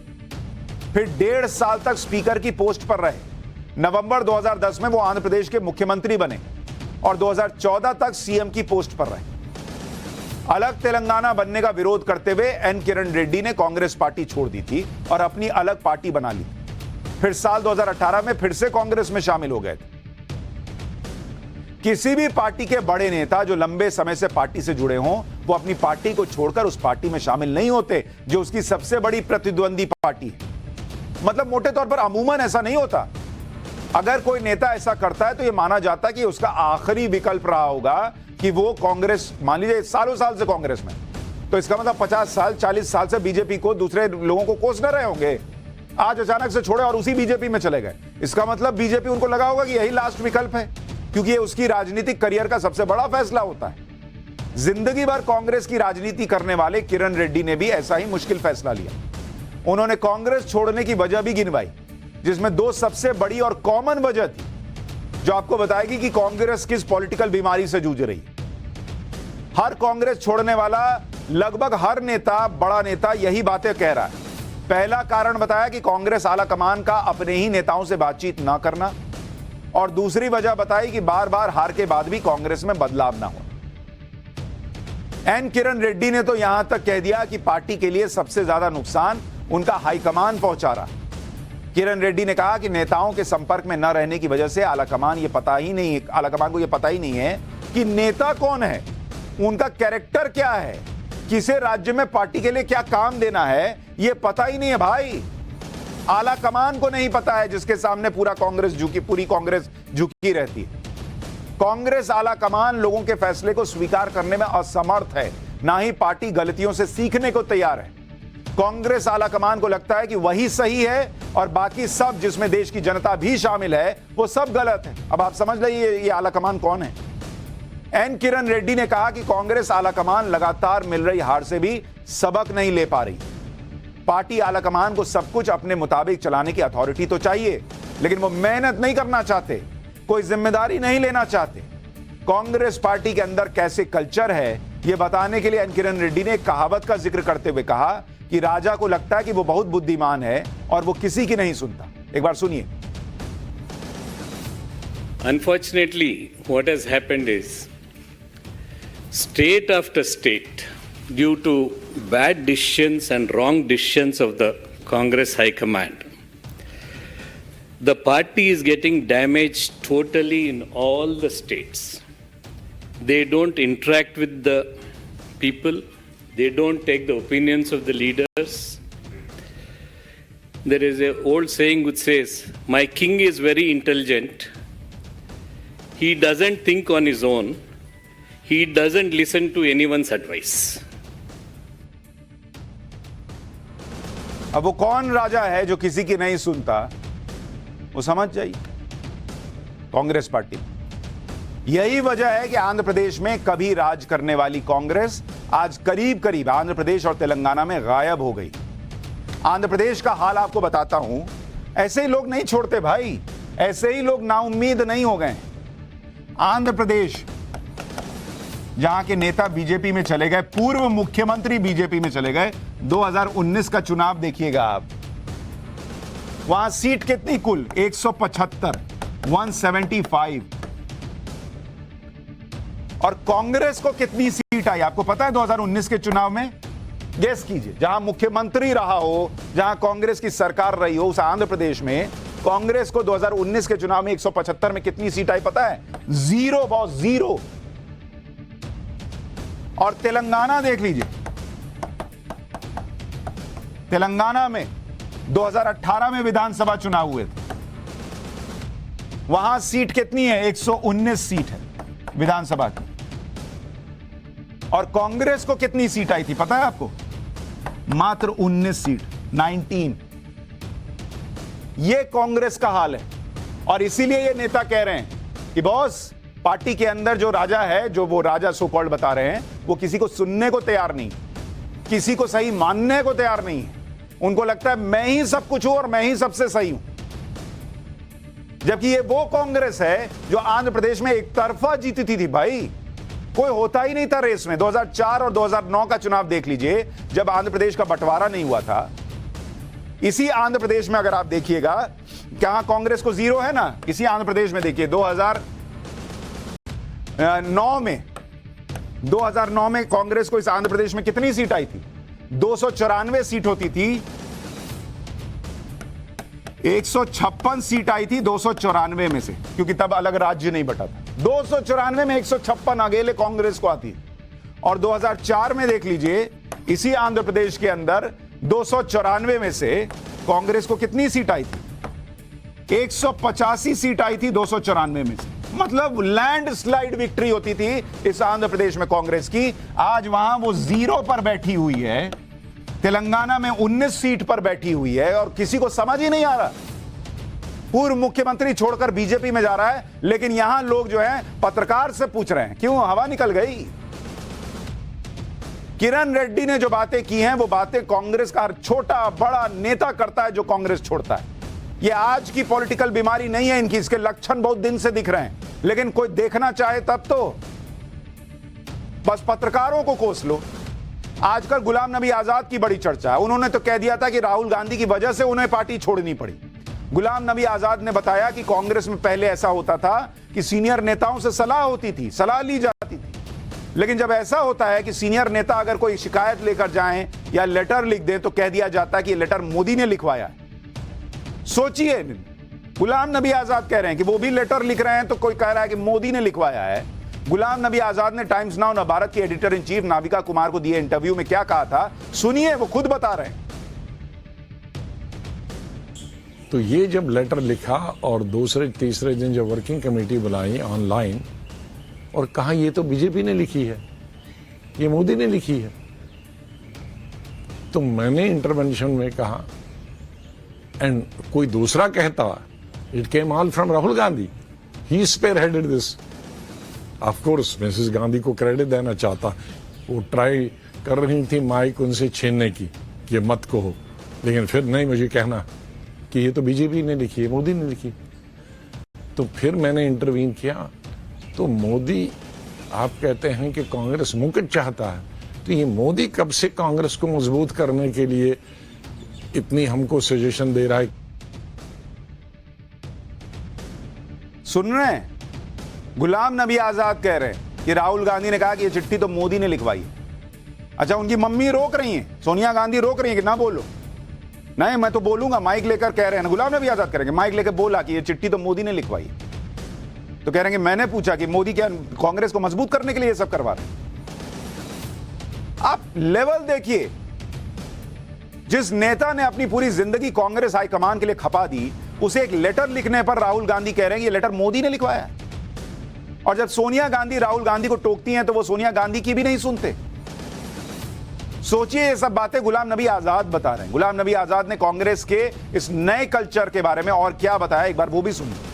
Speaker 1: फिर 1.5 साल तक स्पीकर की पोस्ट पर रहे। नवंबर 2010 में वो आंध्र प्रदेश के मुख्यमंत्री बने और 2014 तक सीएम की पोस्ट पर रहे। अलग तेलंगाना बनने का विरोध करते हुए एन किरण रेड्डी ने कांग्रेस पार्टी छोड़ दी थी और अपनी अलग पार्टी बना ली। फिर साल 2018 में फिर से कांग्रेस में शामिल हो गए थे। किसी भी पार्टी के बड़े नेता जो लंबे समय से पार्टी से जुड़े हों, वो अपनी पार्टी को छोड़कर उस पार्टी में शामिल नहीं होते जो उसकी सबसे बड़ी प्रतिद्वंदी पार्टी है। मतलब मोटे तौर पर अमूमन ऐसा नहीं होता। अगर कोई नेता ऐसा करता है तो यह माना जाता है कि उसका आखिरी विकल्प रहा होगा कि वो कांग्रेस, मान लीजिए सालों साल से कांग्रेस में, तो इसका मतलब 50 साल 40 साल से बीजेपी को दूसरे लोगों को कोस न रहे होंगे। आज अचानक से छोड़े और उसी बीजेपी में चले गए। इसका मतलब बीजेपी उनको लगा होगा कि यही लास्ट विकल्प है, क्योंकि ये उसकी राजनीतिक करियर का सबसे बड़ा फैसला होता है। जिंदगी भर कांग्रेस की राजनीति करने वाले किरण रेड्डी ने भी ऐसा ही मुश्किल फैसला लिया। उन्होंने कांग्रेस छोड़ने की वजह भी गिनवाई, जिसमें 2 सबसे बड़ी और कॉमन वजह थी। जो आपको बताएगी कि कांग्रेस किस पॉलिटिकल बीमारी से जूझ रही है। हर कांग्रेस छोड़ने वाला लगभग हर नेता, बड़ा नेता यही बातें कह रहा है। पहला कारण बताया कि कांग्रेस आला कमान का अपने ही नेताओं से बातचीत ना करना, और दूसरी वजह बताई कि बार बार हार के बाद भी कांग्रेस में बदलाव ना हो। एन किरण रेड्डी ने तो यहां तक कह दिया कि पार्टी के लिए सबसे ज्यादा नुकसान उनका हाईकमान पहुंचा रहा। किरण रेड्डी ने कहा कि नेताओं के संपर्क में न रहने की वजह से आलाकमान को ये पता ही नहीं है कि नेता कौन है, उनका कैरेक्टर क्या है, किसे राज्य में पार्टी के लिए क्या काम देना है, ये पता ही नहीं है भाई। आला कमान को नहीं पता है, जिसके सामने पूरी कांग्रेस झुकी रहती है। कांग्रेस आला कमान लोगों के फैसले को स्वीकार करने में असमर्थ है, ना ही पार्टी गलतियों से सीखने को तैयार है। कांग्रेस आला कमान को लगता है कि वही सही है और बाकी सब, जिसमें देश की जनता भी शामिल है, वो सब गलत है। अब आप समझ लीजिए ये आला कमान कौन है। एन किरण रेड्डी ने कहा कि कांग्रेस आला कमान लगातार मिल रही हार से भी सबक नहीं ले पा रही। पार्टी आला कमान को सब कुछ अपने मुताबिक चलाने की अथॉरिटी तो चाहिए, लेकिन वो मेहनत नहीं करना चाहते, कोई जिम्मेदारी नहीं लेना चाहते। कांग्रेस पार्टी के अंदर कैसे कल्चर है, यह बताने के लिए एन किरण रेड्डी ने एक कहावत का जिक्र करते हुए कहा कि राजा को लगता है कि वो बहुत बुद्धिमान है और वो किसी की नहीं सुनता। एक बार सुनिए।
Speaker 2: Unfortunately, what has happened is state after state, due to bad decisions and wrong decisions of the Congress High Command, the party is getting damaged totally in all the states. They don't interact with the people. They don't take the opinions of the leaders. There is an old saying which says, "My king is very intelligent. He doesn't think on his own. He doesn't listen to anyone's advice."
Speaker 1: अब वो कौन राजा है जो किसी की नहीं सुनता, वो समझ जाइए। कांग्रेस पार्टी, यही वजह है कि आंध्र प्रदेश में कभी राज करने वाली कांग्रेस आज करीब करीब आंध्र प्रदेश और तेलंगाना में गायब हो गई। आंध्र प्रदेश का हाल आपको बताता हूं। ऐसे ही लोग नहीं छोड़ते भाई, ऐसे ही लोग नाउम्मीद नहीं हो गए। आंध्र प्रदेश, जहां के नेता बीजेपी में चले गए, पूर्व मुख्यमंत्री बीजेपी में चले गए। 2019 का चुनाव देखिएगा आप, वहां सीट कितनी कुल 175, 175। और कांग्रेस को कितनी सीट आई आपको पता है 2019 के चुनाव में? गेस कीजिए। जहां मुख्यमंत्री रहा हो, जहां कांग्रेस की सरकार रही हो, उस आंध्र प्रदेश में कांग्रेस को 2019 के चुनाव में 175 में कितनी सीट आई पता है? 0 बॉस, 0। और तेलंगाना देख लीजिए, तेलंगाना में 2018 में विधानसभा चुनाव हुए थे, वहां सीट कितनी है? 119 सीट है विधानसभा की। और कांग्रेस को कितनी सीट आई थी पता है आपको? मात्र 19 सीट, 19। ये कांग्रेस का हाल है। और इसीलिए ये नेता कह रहे हैं कि बॉस, पार्टी के अंदर जो राजा है, जो वो राजा सो कॉल्ड बता रहे हैं, वो किसी को सुनने को तैयार नहीं, किसी को सही मानने को तैयार नहीं है। उनको लगता है मैं ही सब कुछ हूं और मैं ही सबसे सही हूं। जबकि ये वो कांग्रेस है जो आंध्र प्रदेश में एक तरफा जीती थी भाई, कोई होता ही नहीं था रेस में। 2004 और 2009 का चुनाव देख लीजिए, जब आंध्र प्रदेश का बंटवारा नहीं हुआ था। इसी आंध्र प्रदेश में अगर आप देखिएगा, कहां कांग्रेस को 0 है ना, इसी आंध्र प्रदेश में देखिए 2009 में कांग्रेस को इस आंध्र प्रदेश में कितनी सीट आई थी? 294 सीट होती थी, 156 सीट आई थी 294 में से, क्योंकि तब अलग राज्य नहीं बटा था। 294 में 156 अकेले कांग्रेस को आती। और 2004 में देख लीजिए, इसी आंध्र प्रदेश के अंदर 294 में से कांग्रेस को कितनी सीट आई थी? 185 सीट आई थी 294 में से। मतलब लैंडस्लाइड विक्ट्री होती थी इस आंध्र प्रदेश में कांग्रेस की। आज वहां वो 0 पर बैठी हुई है, तेलंगाना में 19 सीट पर बैठी हुई है, और किसी को समझ ही नहीं आ रहा। पूर्व मुख्यमंत्री छोड़कर बीजेपी में जा रहा है, लेकिन यहां लोग जो हैं पत्रकार से पूछ रहे हैं क्यों हवा निकल गई। किरण रेड्डी ने जो बातें की हैं, वो बातें कांग्रेस का हर छोटा बड़ा नेता करता है जो कांग्रेस छोड़ता है। ये आज की पॉलिटिकल बीमारी नहीं है इनकी, इसके लक्षण बहुत दिन से दिख रहे हैं, लेकिन कोई देखना चाहे तब तो बस पत्रकारों को कोस लो। आजकल गुलाम नबी आजाद की बड़ी चर्चा है। उन्होंने तो कह दिया था कि राहुल गांधी की वजह से उन्हें पार्टी छोड़नी पड़ी। गुलाम नबी आजाद ने बताया कि कांग्रेस में पहले ऐसा होता था कि सीनियर नेताओं से सलाह होती थी, सलाह ली जाती थी, लेकिन जब ऐसा होता है कि सीनियर नेता अगर कोई शिकायत लेकर जाएं या लेटर लिख दें तो कह दिया जाता है कि ये लेटर मोदी ने लिखवाया है। सोचिए, गुलाम नबी आजाद कह रहे हैं कि वो भी लेटर लिख रहे हैं तो कोई कह रहा है कि मोदी ने लिखवाया है। गुलाम नबी आजाद ने टाइम्स नाउ न भारत की editor in chief Navika Kumar को दिए इंटरव्यू में क्या कहा था, सुनिए, वो खुद बता रहे हैं।
Speaker 3: तो ये जब लेटर लिखा और दूसरे तीसरे दिन जब वर्किंग कमेटी बुलाई ऑनलाइन और कहा ये तो बीजेपी ने लिखी है, ये मोदी ने लिखी है, तो मैंने इंटरवेंशन में कहा एंड कोई दूसरा कहता it came all from Rahul Gandhi, he spearheaded this. Of course Mrs Gandhi को क्रेडिट देना चाहता, वो ट्राई कर रही थी माइक उनसे छीनने की कि मत कहो, लेकिन फिर नहीं, मुझे कहना कि ये तो बीजेपी ने लिखी है, मोदी ने लिखी। तो फिर मैंने इंटरवीन किया। तो मोदी, आप कहते हैं कि कांग्रेस मुकट चाहता है, तो ये मोदी कब से कांग्रेस को मजबूत करने के लिए इतनी हमको सजेशन दे रहा है?
Speaker 1: सुन रहे हैं, गुलाम नबी आजाद कह रहे हैं कि राहुल गांधी ने कहा कि ये चिट्ठी तो मोदी ने लिखवाई है। अच्छा, उनकी मम्मी रोक रही हैं, सोनिया गांधी रोक रही हैं कि ना बोलो। नहीं, मैं तो बोलूंगा, माइक लेकर कह रहे हैं। गुलाम नबी आजाद करेंगे माइक लेकर बोला कि ये चिट्ठी तो मोदी ने लिखवाई। तो कह रहे हैं कि मैंने पूछा कि मोदी क्या कांग्रेस को मजबूत करने के लिए ये सब करवा रहे हैं। आप लेवल देखिए, जिस नेता ने अपनी पूरी जिंदगी कांग्रेस हाईकमान के लिए खपा दी, उसे एक लेटर लिखने पर राहुल गांधी कह रहे हैं ये लेटर मोदी ने लिखवाया है। और जब सोनिया गांधी राहुल गांधी को टोकती हैं तो वो सोनिया गांधी की भी नहीं सुनते। सोचिए, ये सब बातें गुलाम नबी आजाद बता रहे हैं। गुलाम नबी आजाद ने कांग्रेस के इस नए कल्चर के बारे में और क्या बताया, एक बार वो भी सुनिए।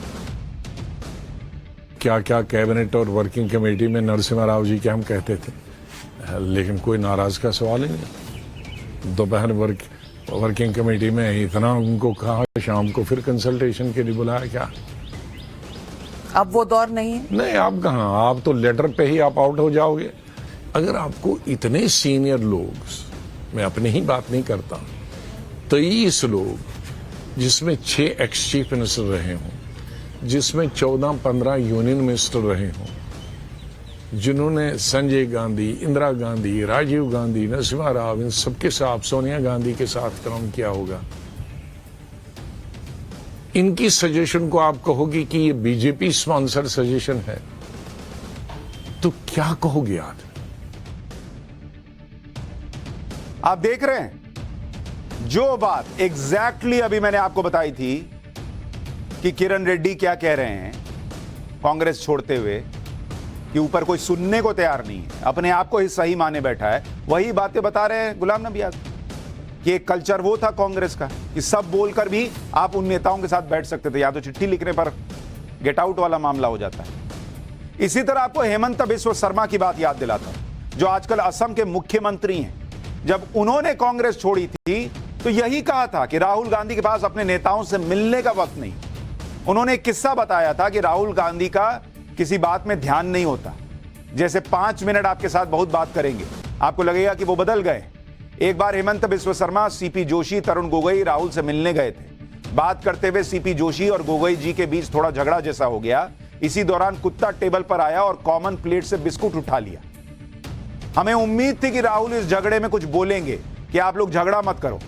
Speaker 3: क्या क्या कैबिनेट और वर्किंग कमेटी में नरसिम्हा राव जी के हम कहते थे, लेकिन कोई नाराज का सवाल ही नहीं। दोपहर वर्किंग कमेटी में इतना उनको कहा, शाम को फिर कंसल्टेशन के लिए बुलाया। क्या
Speaker 4: अब वो दौर नहीं है?
Speaker 3: नहीं, आप कहाँ, आप तो लेटर पे ही आप आउट हो जाओगे। अगर आपको इतने सीनियर लोग, मैं अपनी ही बात नहीं करता, 23 लोग जिसमें 6 एक्स चीफ मिनिस्टर रहे हों, जिसमें 14-15 यूनियन मिनिस्टर रहे हों, जिन्होंने संजय गांधी, इंदिरा गांधी, राजीव गांधी, नरसिम्हा राव, इन सबके साथ, सोनिया गांधी के साथ काम किया होगा, इनकी सजेशन को आप कहोगे कि ये बीजेपी स्पॉन्सर्ड सजेशन है, तो क्या कहोगे आप?
Speaker 1: आप देख रहे हैं, जो बात एग्जैक्टली अभी मैंने आपको बताई थी कि किरण रेड्डी क्या कह रहे हैं कांग्रेस छोड़ते हुए, कि ऊपर कोई सुनने को तैयार नहीं है, अपने आप को ही सही माने बैठा है, वही बातें बता रहे हैं गुलाम नबी आजाद कि एक कल्चर वो था कांग्रेस का कि सब बोलकर भी आप उन नेताओं के साथ बैठ सकते थे, या तो चिट्ठी लिखने पर गेट आउट वाला मामला हो जाता है। इसी तरह आपको हेमंत बिस्व शर्मा की बात याद दिलाता, जो आजकल असम के मुख्यमंत्री हैं। जब उन्होंने कांग्रेस छोड़ी थी तो यही कहा था कि राहुल गांधी के पास अपने नेताओं से मिलने का वक्त नहीं। उन्होंने एक किस्सा बताया था कि राहुल गांधी का किसी बात में ध्यान नहीं होता, जैसे 5 मिनट आपके साथ बहुत बात करेंगे, आपको लगेगा कि वो बदल गए। एक बार हेमंत बिस्व शर्मा, सीपी जोशी, तरुण गोगोई राहुल से मिलने गए थे। बात करते हुए सीपी जोशी और गोगोई जी के बीच थोड़ा झगड़ा जैसा हो गया। इसी दौरान कुत्ता टेबल पर आया और कॉमन प्लेट से बिस्कुट उठा लिया। हमें उम्मीद थी कि राहुल इस झगड़े में कुछ बोलेंगे कि आप लोग झगड़ा मत करो।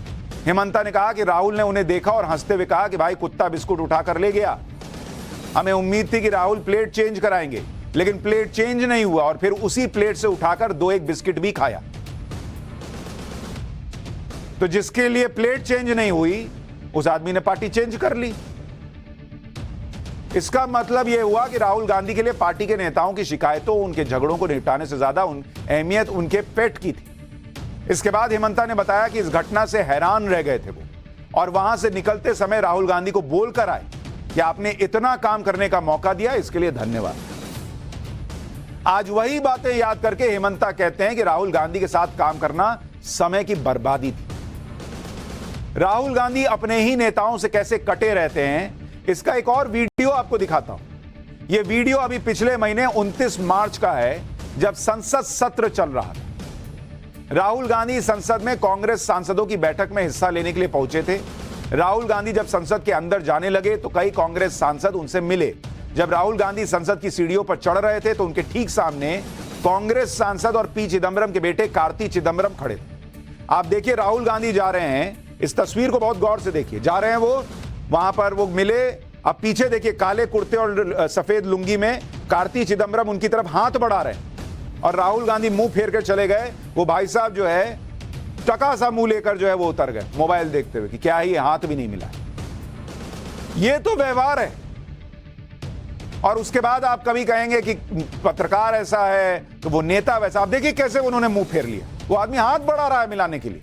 Speaker 1: हेमंता ने कहा कि राहुल ने उन्हें देखा और हंसते हुए कहा कि भाई कुत्ता बिस्कुट उठाकर ले गया। हमें उम्मीद थी कि राहुल प्लेट चेंज कराएंगे, लेकिन प्लेट चेंज नहीं हुआ और फिर उसी प्लेट से उठाकर 2-1 बिस्किट भी खाया। तो जिसके लिए प्लेट चेंज नहीं हुई, उस आदमी ने पार्टी चेंज कर ली। इसका मतलब यह हुआ कि राहुल गांधी के लिए पार्टी के नेताओं की शिकायतों, उनके झगड़ों को निपटाने से ज्यादा अहमियत उनके पेट की थी। इसके बाद हेमंता ने बताया कि इस घटना से हैरान रह गए थे वो, और वहां से निकलते समय राहुल गांधी को बोलकर आए कि आपने इतना काम करने का मौका दिया, इसके लिए धन्यवाद। आज वही बातें याद करके हेमंता कहते हैं कि राहुल गांधी के साथ काम करना समय की बर्बादी थी। राहुल गांधी अपने ही नेताओं से कैसे कटे रहते हैं, इसका एक और वीडियो आपको दिखाता हूं। यह वीडियो अभी पिछले महीने 29 मार्च का है, जब संसद सत्र चल रहा था। राहुल गांधी संसद में कांग्रेस सांसदों की बैठक में हिस्सा लेने के लिए पहुंचे थे। राहुल गांधी जब संसद के अंदर जाने लगे तो कई कांग्रेस सांसद उनसे मिले। जब राहुल गांधी संसद की सीढ़ियों पर चढ़ रहे थे तो उनके ठीक सामने कांग्रेस सांसद और पी चिदम्बरम के बेटे कार्ति चिदम्बरम खड़े थे। आप देखिए, राहुल गांधी जा रहे हैं, इस तस्वीर को बहुत गौर से देखिए, जा रहे हैं वो, वहां पर वो मिले। अब पीछे देखिए, काले कुर्ते और सफेद लुंगी में कार्ति चिदम्बरम उनकी तरफ हाथ बढ़ा रहे हैं और राहुल गांधी मुंह फेर कर चले गए। वो भाई साहब जो है टका सा मुंह लेकर जो है वो उतर गए, मोबाइल देखते हुए कि क्या ही हाथ भी नहीं मिला। ये तो व्यवहार है। और उसके बाद आप कभी कहेंगे कि पत्रकार ऐसा है तो वो नेता वैसा। आप देखिए कैसे उन्होंने मुंह फेर लिया, वो आदमी हाथ बढ़ा रहा है मिलाने के लिए।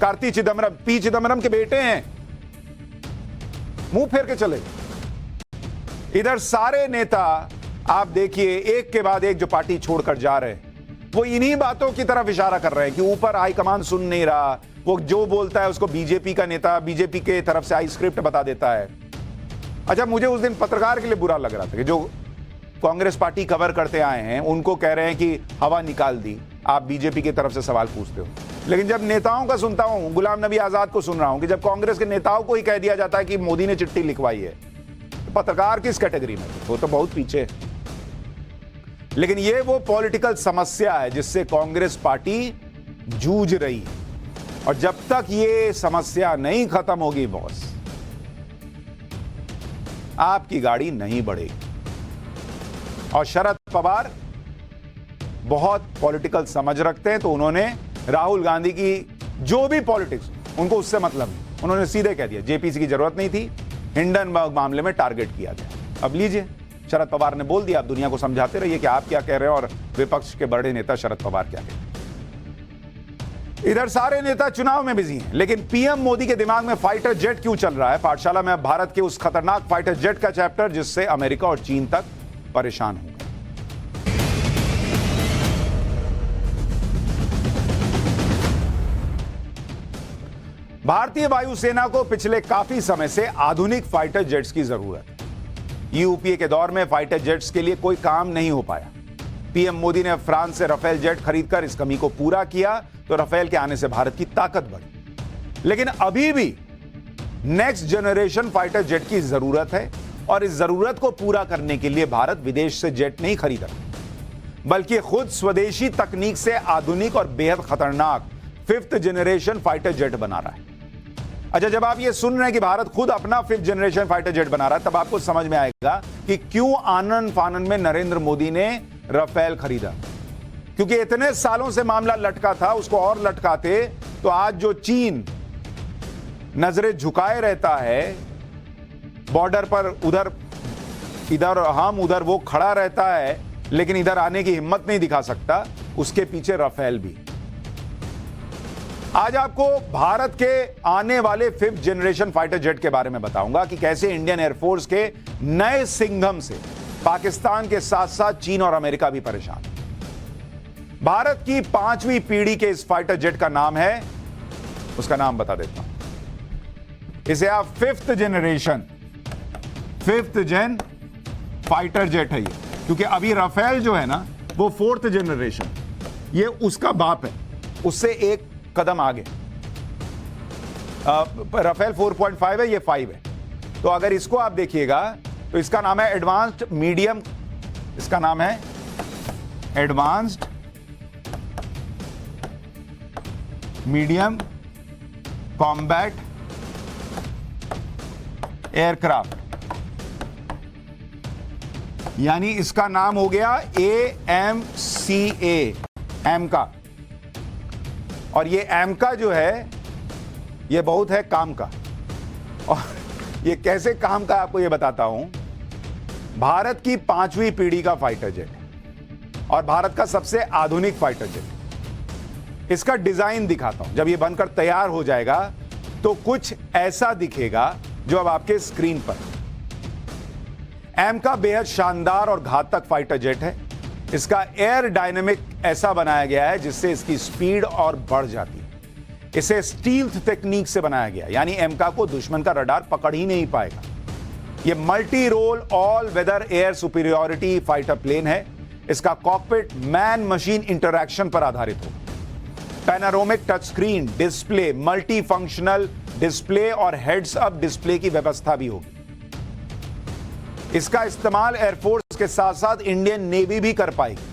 Speaker 1: कार्ति चिदम्बरम पी चिदम्बरम के बेटे हैं, मुंह फेर के चले। इधर सारे नेता आप देखिए एक के बाद एक जो पार्टी छोड़कर जा रहे हैं, वो इन्हीं बातों की तरफ इशारा कर रहे हैं कि ऊपर हाईकमान सुन नहीं रहा, वो जो बोलता है उसको बीजेपी का नेता बीजेपी के तरफ से आई स्क्रिप्ट बता देता है। अच्छा, मुझे उस दिन पत्रकार के लिए बुरा लग रहा था कि जो कांग्रेस पार्टी कवर करते आए हैं उनको कह रहे हैं कि हवा निकाल दी, आप बीजेपी की तरफ से सवाल पूछते हो। लेकिन जब नेताओं का सुनता हूं, गुलाम नबी आजाद को सुन रहा हूं कि जब कांग्रेस के नेताओं को ही कह दिया जाता है कि मोदी ने चिट्ठी लिखवाई है, तो पत्रकार किस कैटेगरी में? वो तो बहुत पीछे है। लेकिन ये वो पॉलिटिकल समस्या है जिससे कांग्रेस पार्टी जूझ रही है, और जब तक ये समस्या नहीं खत्म होगी बॉस, आपकी गाड़ी नहीं बढ़ेगी। और शरद पवार बहुत पॉलिटिकल समझ रखते हैं, तो उन्होंने राहुल गांधी की जो भी पॉलिटिक्स, उनको उससे मतलब नहीं। उन्होंने सीधे कह दिया जेपीसी की जरूरत नहीं थी, हिंडनबर्ग मामले में टारगेट किया गया। अब लीजिए, शरद पवार ने बोल दिया, आप दुनिया को समझाते रहिए कि आप क्या कह रहे हैं और विपक्ष के बड़े नेता शरद पवार क्या कहते हैं। इधर सारे नेता चुनाव में बिजी हैं, लेकिन पीएम मोदी के दिमाग में फाइटर जेट क्यों चल रहा है? पाठशाला में अब भारत के उस खतरनाक फाइटर जेट का चैप्टर जिससे अमेरिका और चीन तक परेशान हो गए। भारतीय वायुसेना को पिछले काफी समय से आधुनिक फाइटर जेट्स की जरूरत है। यूपीए के दौर में फाइटर जेट्स के लिए कोई काम नहीं हो पाया। पीएम मोदी ने फ्रांस से राफेल जेट खरीदकर इस कमी को पूरा किया, तो राफेल के आने से भारत की ताकत बढ़ी। लेकिन अभी भी नेक्स्ट जनरेशन फाइटर जेट की जरूरत है, और इस जरूरत को पूरा करने के लिए भारत विदेश से जेट नहीं खरीद रहा, बल्कि खुद स्वदेशी तकनीक से आधुनिक और बेहद खतरनाक 5th जनरेशन फाइटर जेट बना रहा है। अच्छा, जब आप ये सुन रहे हैं कि भारत खुद अपना 5th जनरेशन फाइटर जेट बना रहा है, तब आपको समझ में आएगा कि क्यों आनन फानन में नरेंद्र मोदी ने राफेल खरीदा। क्योंकि इतने सालों से मामला लटका था, उसको और लटकाते तो आज जो चीन नजरें झुकाए रहता है बॉर्डर पर, इधर हम उधर वो खड़ा रहता है, लेकिन इधर आने की हिम्मत नहीं दिखा सकता, उसके पीछे राफेल भी। आज आपको भारत के आने वाले 5th जनरेशन फाइटर जेट के बारे में बताऊंगा कि कैसे इंडियन एयरफोर्स के नए सिंघम से पाकिस्तान के साथ साथ चीन और अमेरिका भी परेशान। भारत की 5वीं पीढ़ी के इस फाइटर जेट का नाम है, उसका नाम बता देता हूं, इसे आप 5th जेन फाइटर जेट है ये। क्योंकि अभी राफेल जो है ना वो 4th जनरेशन, ये उसका बाप है, उससे एक कदम आगे। राफेल 4.5 है, ये 5 है। तो अगर इसको आप देखिएगा तो इसका नाम है एडवांस्ड मीडियम, इसका नाम है एडवांस्ड मीडियम कॉम्बैट एयरक्राफ्ट, यानी इसका नाम हो गया AMCA, एमका। और ये एमका जो है ये बहुत है काम का, और ये कैसे काम का आपको ये बताता हूं। भारत की 5वीं पीढ़ी का फाइटर जेट है और भारत का सबसे आधुनिक फाइटर जेट। इसका डिजाइन दिखाता हूं, जब ये बनकर तैयार हो जाएगा तो कुछ ऐसा दिखेगा जो अब आपके स्क्रीन पर। एमका बेहद शानदार और घातक फाइटर जेट है। इसका एयर डायनेमिक ऐसा बनाया गया है जिससे इसकी स्पीड और बढ़ जाती है। इसे स्टील्थ टेक्निक से बनाया गया, यानी एमका को दुश्मन का रडार पकड़ ही नहीं पाएगा। यह multi role all weather air superiority fighter plane है। इसका कॉकपिट मैन मशीन इंटरैक्शन पर आधारित होगा। Panoramic touch screen display, multi functional display और हेड्स अप डिस्प्ले की व्यवस्था भी होगी। इसका इस्तेमाल एयरफोर्स के साथ साथ इंडियन नेवी भी कर पाएगी।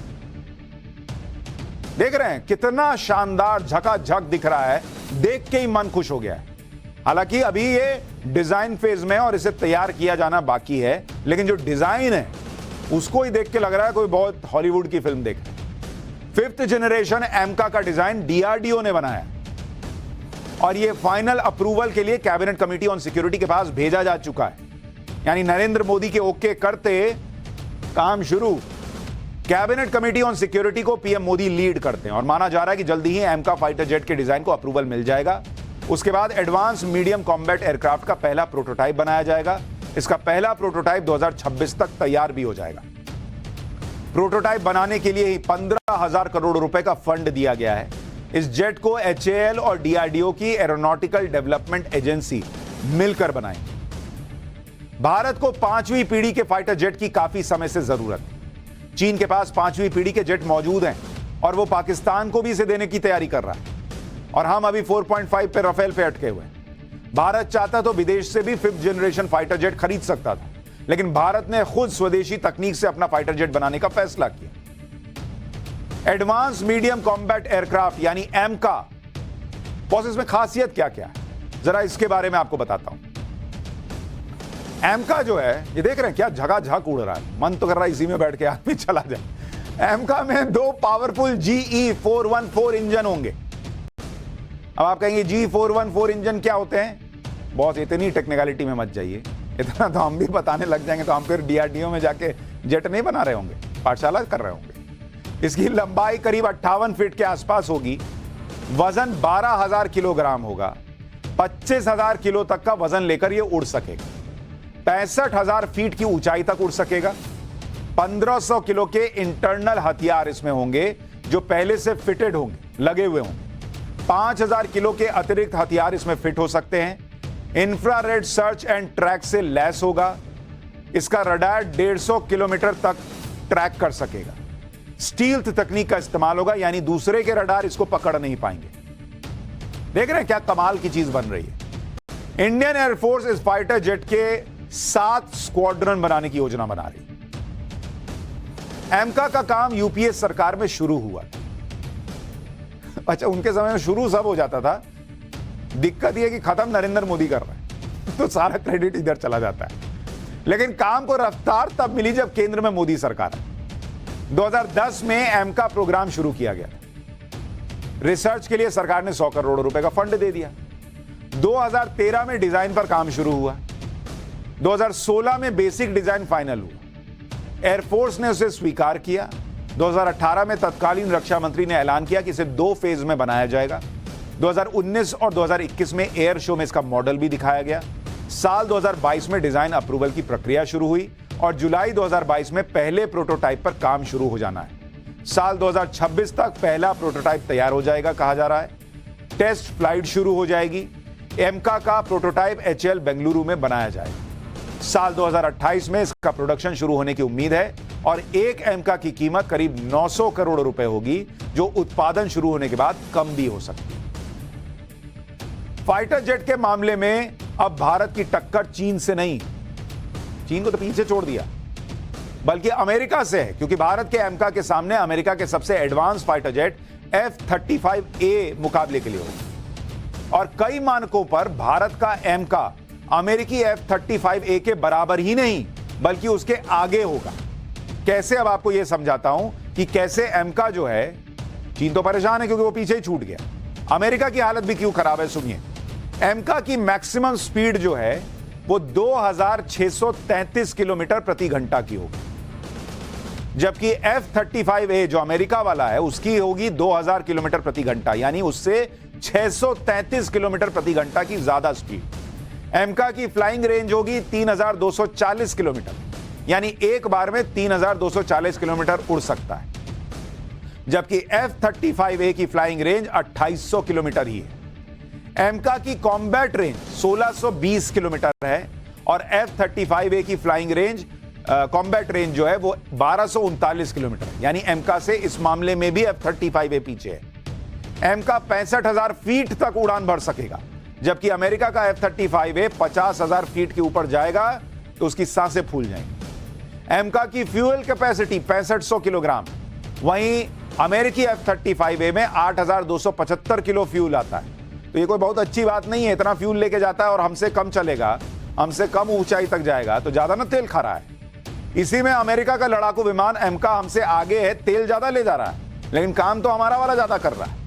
Speaker 1: देख रहे हैं कितना शानदार झकाझक दिख रहा है, देख के ही मन खुश हो गया है। हालांकि अभी ये डिजाइन फेज में और इसे तैयार किया जाना बाकी है, लेकिन जो डिजाइन है उसको ही देख के लग रहा है कोई बहुत हॉलीवुड की फिल्म देख रहा है। 5th जनरेशन एमका का डिजाइन डीआरडीओ ने बनाया और यह फाइनल अप्रूवल के लिए कैबिनेट कमेटी ऑन सिक्योरिटी के पास भेजा जा चुका है। यानी नरेंद्र मोदी के ओके करते काम शुरू। कैबिनेट कमेटी ऑन सिक्योरिटी को पीएम मोदी लीड करते हैं और माना जा रहा है कि जल्दी ही एमका फाइटर जेट के डिजाइन को अप्रूवल मिल जाएगा। उसके बाद एडवांस मीडियम कॉम्बैट एयरक्राफ्ट का पहला प्रोटोटाइप बनाया जाएगा। इसका पहला प्रोटोटाइप 2026 तक तैयार भी हो जाएगा। प्रोटोटाइप बनाने के लिए ही 15,000 करोड़ रुपए का फंड दिया गया है। इस जेट को एचएएल और डीआरडीओ की एरोनॉटिकल डेवलपमेंट एजेंसी मिलकर बनाएंगे। भारत को 5वीं पीढ़ी के फाइटर जेट की काफी समय से जरूरत है। चीन के पास 5वीं पीढ़ी के जेट मौजूद हैं और वो पाकिस्तान को भी इसे देने की तैयारी कर रहा है। और हम अभी 4.5 पे राफेल पे अटके हुए हैं। भारत चाहता तो विदेश से भी 5th जनरेशन फाइटर जेट खरीद सकता था, लेकिन भारत ने खुद स्वदेशी तकनीक से अपना फाइटर जेट बनाने का फैसला किया। एडवांस मीडियम कॉम्बैट एयरक्राफ्ट यानी एमका, बॉस इसमें खासियत क्या क्या है जरा इसके बारे में आपको बताता हूं। एमका जो है, ये देख रहे हैं क्या झकाझक उड़ रहा है, मन तो कर रहा है इसी में बैठ के आदमी चला जाए। एमका में 2 पावरफुल GE414 इंजन होंगे। अब आप कहेंगे G414 इंजन क्या होते हैं? बहुत इतनी टेक्निकलिटी में मत जाइए, इतना तो हम भी बताने लग जाएंगे तो हम फिर डीआरडीओ में जाके जेट नहीं बना रहे होंगे, पाठशाला कर रहे होंगे। इसकी लंबाई करीब 58 फीट के आसपास होगी। वजन 12,000 किलोग्राम होगा। 25,000 किलो तक का वजन लेकर यह उड़ सकेगा। 65,000 फीट की ऊंचाई तक उड़ सकेगा। 1500 किलो के इंटरनल हथियार इसमें होंगे जो पहले से फिटेड होंगे, लगे हुए होंगे। 5,000 किलो के अतिरिक्त हथियार इसमें फिट हो सकते हैं। इंफ्रारेड सर्च एंड ट्रैक से लैस होगा। इसका रडार 150 किलोमीटर तक ट्रैक कर सकेगा। स्टील्थ तकनीक का इस्तेमाल होगा, यानी दूसरे के रडार इसको पकड़ नहीं पाएंगे। देख रहे हैं क्या कमाल की चीज बन रही है। इंडियन एयरफोर्स इस फाइटर जेट के 7 स्क्वाड्रन बनाने की योजना बना रही है। एमका का काम यूपीए सरकार में शुरू हुआ था। अच्छा, उनके समय में शुरू सब हो जाता था, दिक्कत यह कि खत्म नरेंद्र मोदी कर रहे हैं तो सारा क्रेडिट इधर चला जाता है। लेकिन काम को रफ्तार तब मिली जब केंद्र में मोदी सरकार है। 2010 में एमका प्रोग्राम शुरू किया गया था। रिसर्च के लिए सरकार ने 100 करोड़ रुपए का फंड दे दिया। 2013 में डिजाइन पर काम शुरू हुआ। 2016 में बेसिक डिजाइन फाइनल हुआ। एयरफोर्स ने उसे स्वीकार किया। 2018 में तत्कालीन रक्षा मंत्री ने ऐलान किया कि इसे 2 फेज में बनाया जाएगा। 2019 और 2021 में एयर शो में इसका मॉडल भी दिखाया गया। साल 2022 में डिजाइन अप्रूवल की प्रक्रिया शुरू हुई और जुलाई 2022 में पहले प्रोटोटाइप पर काम शुरू हो जाना है। साल 2026 तक पहला प्रोटोटाइप तैयार हो जाएगा कहा जा रहा है। टेस्ट फ्लाइट शुरू हो जाएगी। एमका का प्रोटोटाइप एचएएल बेंगलुरु में बनाया जाएगा। साल 2028 में इसका प्रोडक्शन शुरू होने की उम्मीद है और एक एमका की कीमत करीब 900 करोड़ रुपए होगी, जो उत्पादन शुरू होने के बाद कम भी हो सकती है। फाइटर जेट के मामले में अब भारत की टक्कर चीन से नहीं, चीन को तो पीछे छोड़ दिया, बल्कि अमेरिका से है, क्योंकि भारत के एमका के सामने अमेरिका के सबसे एडवांस फाइटर जेट F-35A मुकाबले के लिए होगा। और कई मानकों पर भारत का एमका अमेरिकी F-35A के बराबर ही नहीं बल्कि उसके आगे होगा। कैसे, अब आपको यह समझाता हूं कि कैसे एमका जो है, चीन तो परेशान है क्योंकि वो पीछे ही छूट गया। अमेरिका की हालत भी क्यों खराब है, सुनिए। एमका की मैक्सिमम स्पीड जो है वो 2633 किलोमीटर प्रति घंटा की होगी, जबकि F-35A जो अमेरिका वाला है उसकी होगी 2000 किलोमीटर प्रति घंटा, यानी उससे 633 किलोमीटर प्रति घंटा की ज्यादा स्पीड। एमका की फ्लाइंग रेंज होगी 3240 किलोमीटर, यानी एक बार में 3240 किलोमीटर उड़ सकता है, जबकि F-35A की फ्लाइंग रेंज 2800 किलोमीटर ही है। एमका की कॉम्बैट रेंज 1620 किलोमीटर है और F-35A की फ्लाइंग रेंज कॉम्बैट रेंज जो है वो 1239 किलोमीटर, यानी एमका से इस मामले में भी F-35A पीछे है। एमका 65,000 फीट तक उड़ान भर सकेगा, जबकि अमेरिका का F-35A 50,000 फीट के ऊपर जाएगा तो उसकी सांसें फूल जाएंगी। एमका की फ्यूल कैपेसिटी 6500 किलोग्राम, वहीं अमेरिकी F-35A में 8,275 किलो फ्यूल आता है। तो ये कोई बहुत अच्छी बात नहीं है, इतना फ्यूल लेके जाता है और हमसे कम चलेगा, हमसे कम ऊंचाई तक जाएगा, तो ज्यादा ना तेल खा रहा है। इसी में अमेरिका का लड़ाकू विमान एमका हमसे आगे है, तेल ज्यादा ले जा रहा है, लेकिन काम तो हमारा वाला ज्यादा कर रहा है।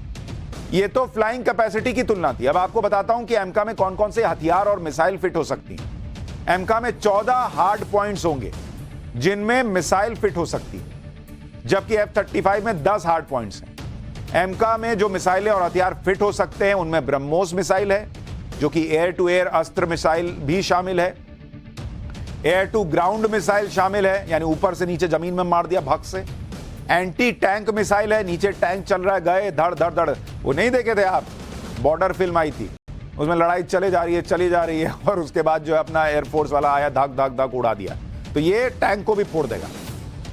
Speaker 1: ये तो फ्लाइंग कैपेसिटी की तुलना थी। अब आपको बताता हूं कि एमका में कौन कौन से हथियार और मिसाइल फिट हो सकती हैं। एमका में 14 हार्ड पॉइंट्स होंगे जिनमें मिसाइल फिट हो सकती है, जबकि F-35 में 10 हार्ड पॉइंट्स हैं। एमका में जो मिसाइलें और हथियार फिट हो सकते हैं उनमें ब्रह्मोस मिसाइल है, जो कि एयर टू एयर अस्त्र मिसाइल भी शामिल है। एयर टू ग्राउंड मिसाइल शामिल है, यानी ऊपर से नीचे जमीन में मार दिया भग से। एंटी टैंक मिसाइल है, नीचे टैंक चल रहा है, गए धड़ धड़ धड़, वो नहीं देखे थे आप, बॉर्डर फिल्म आई थी, उसमें लड़ाई चली जा रही है और उसके बाद जो है अपना एयरफोर्स वाला आया, धक धक धक उड़ा दिया, तो ये टैंक को भी फोड़ देगा।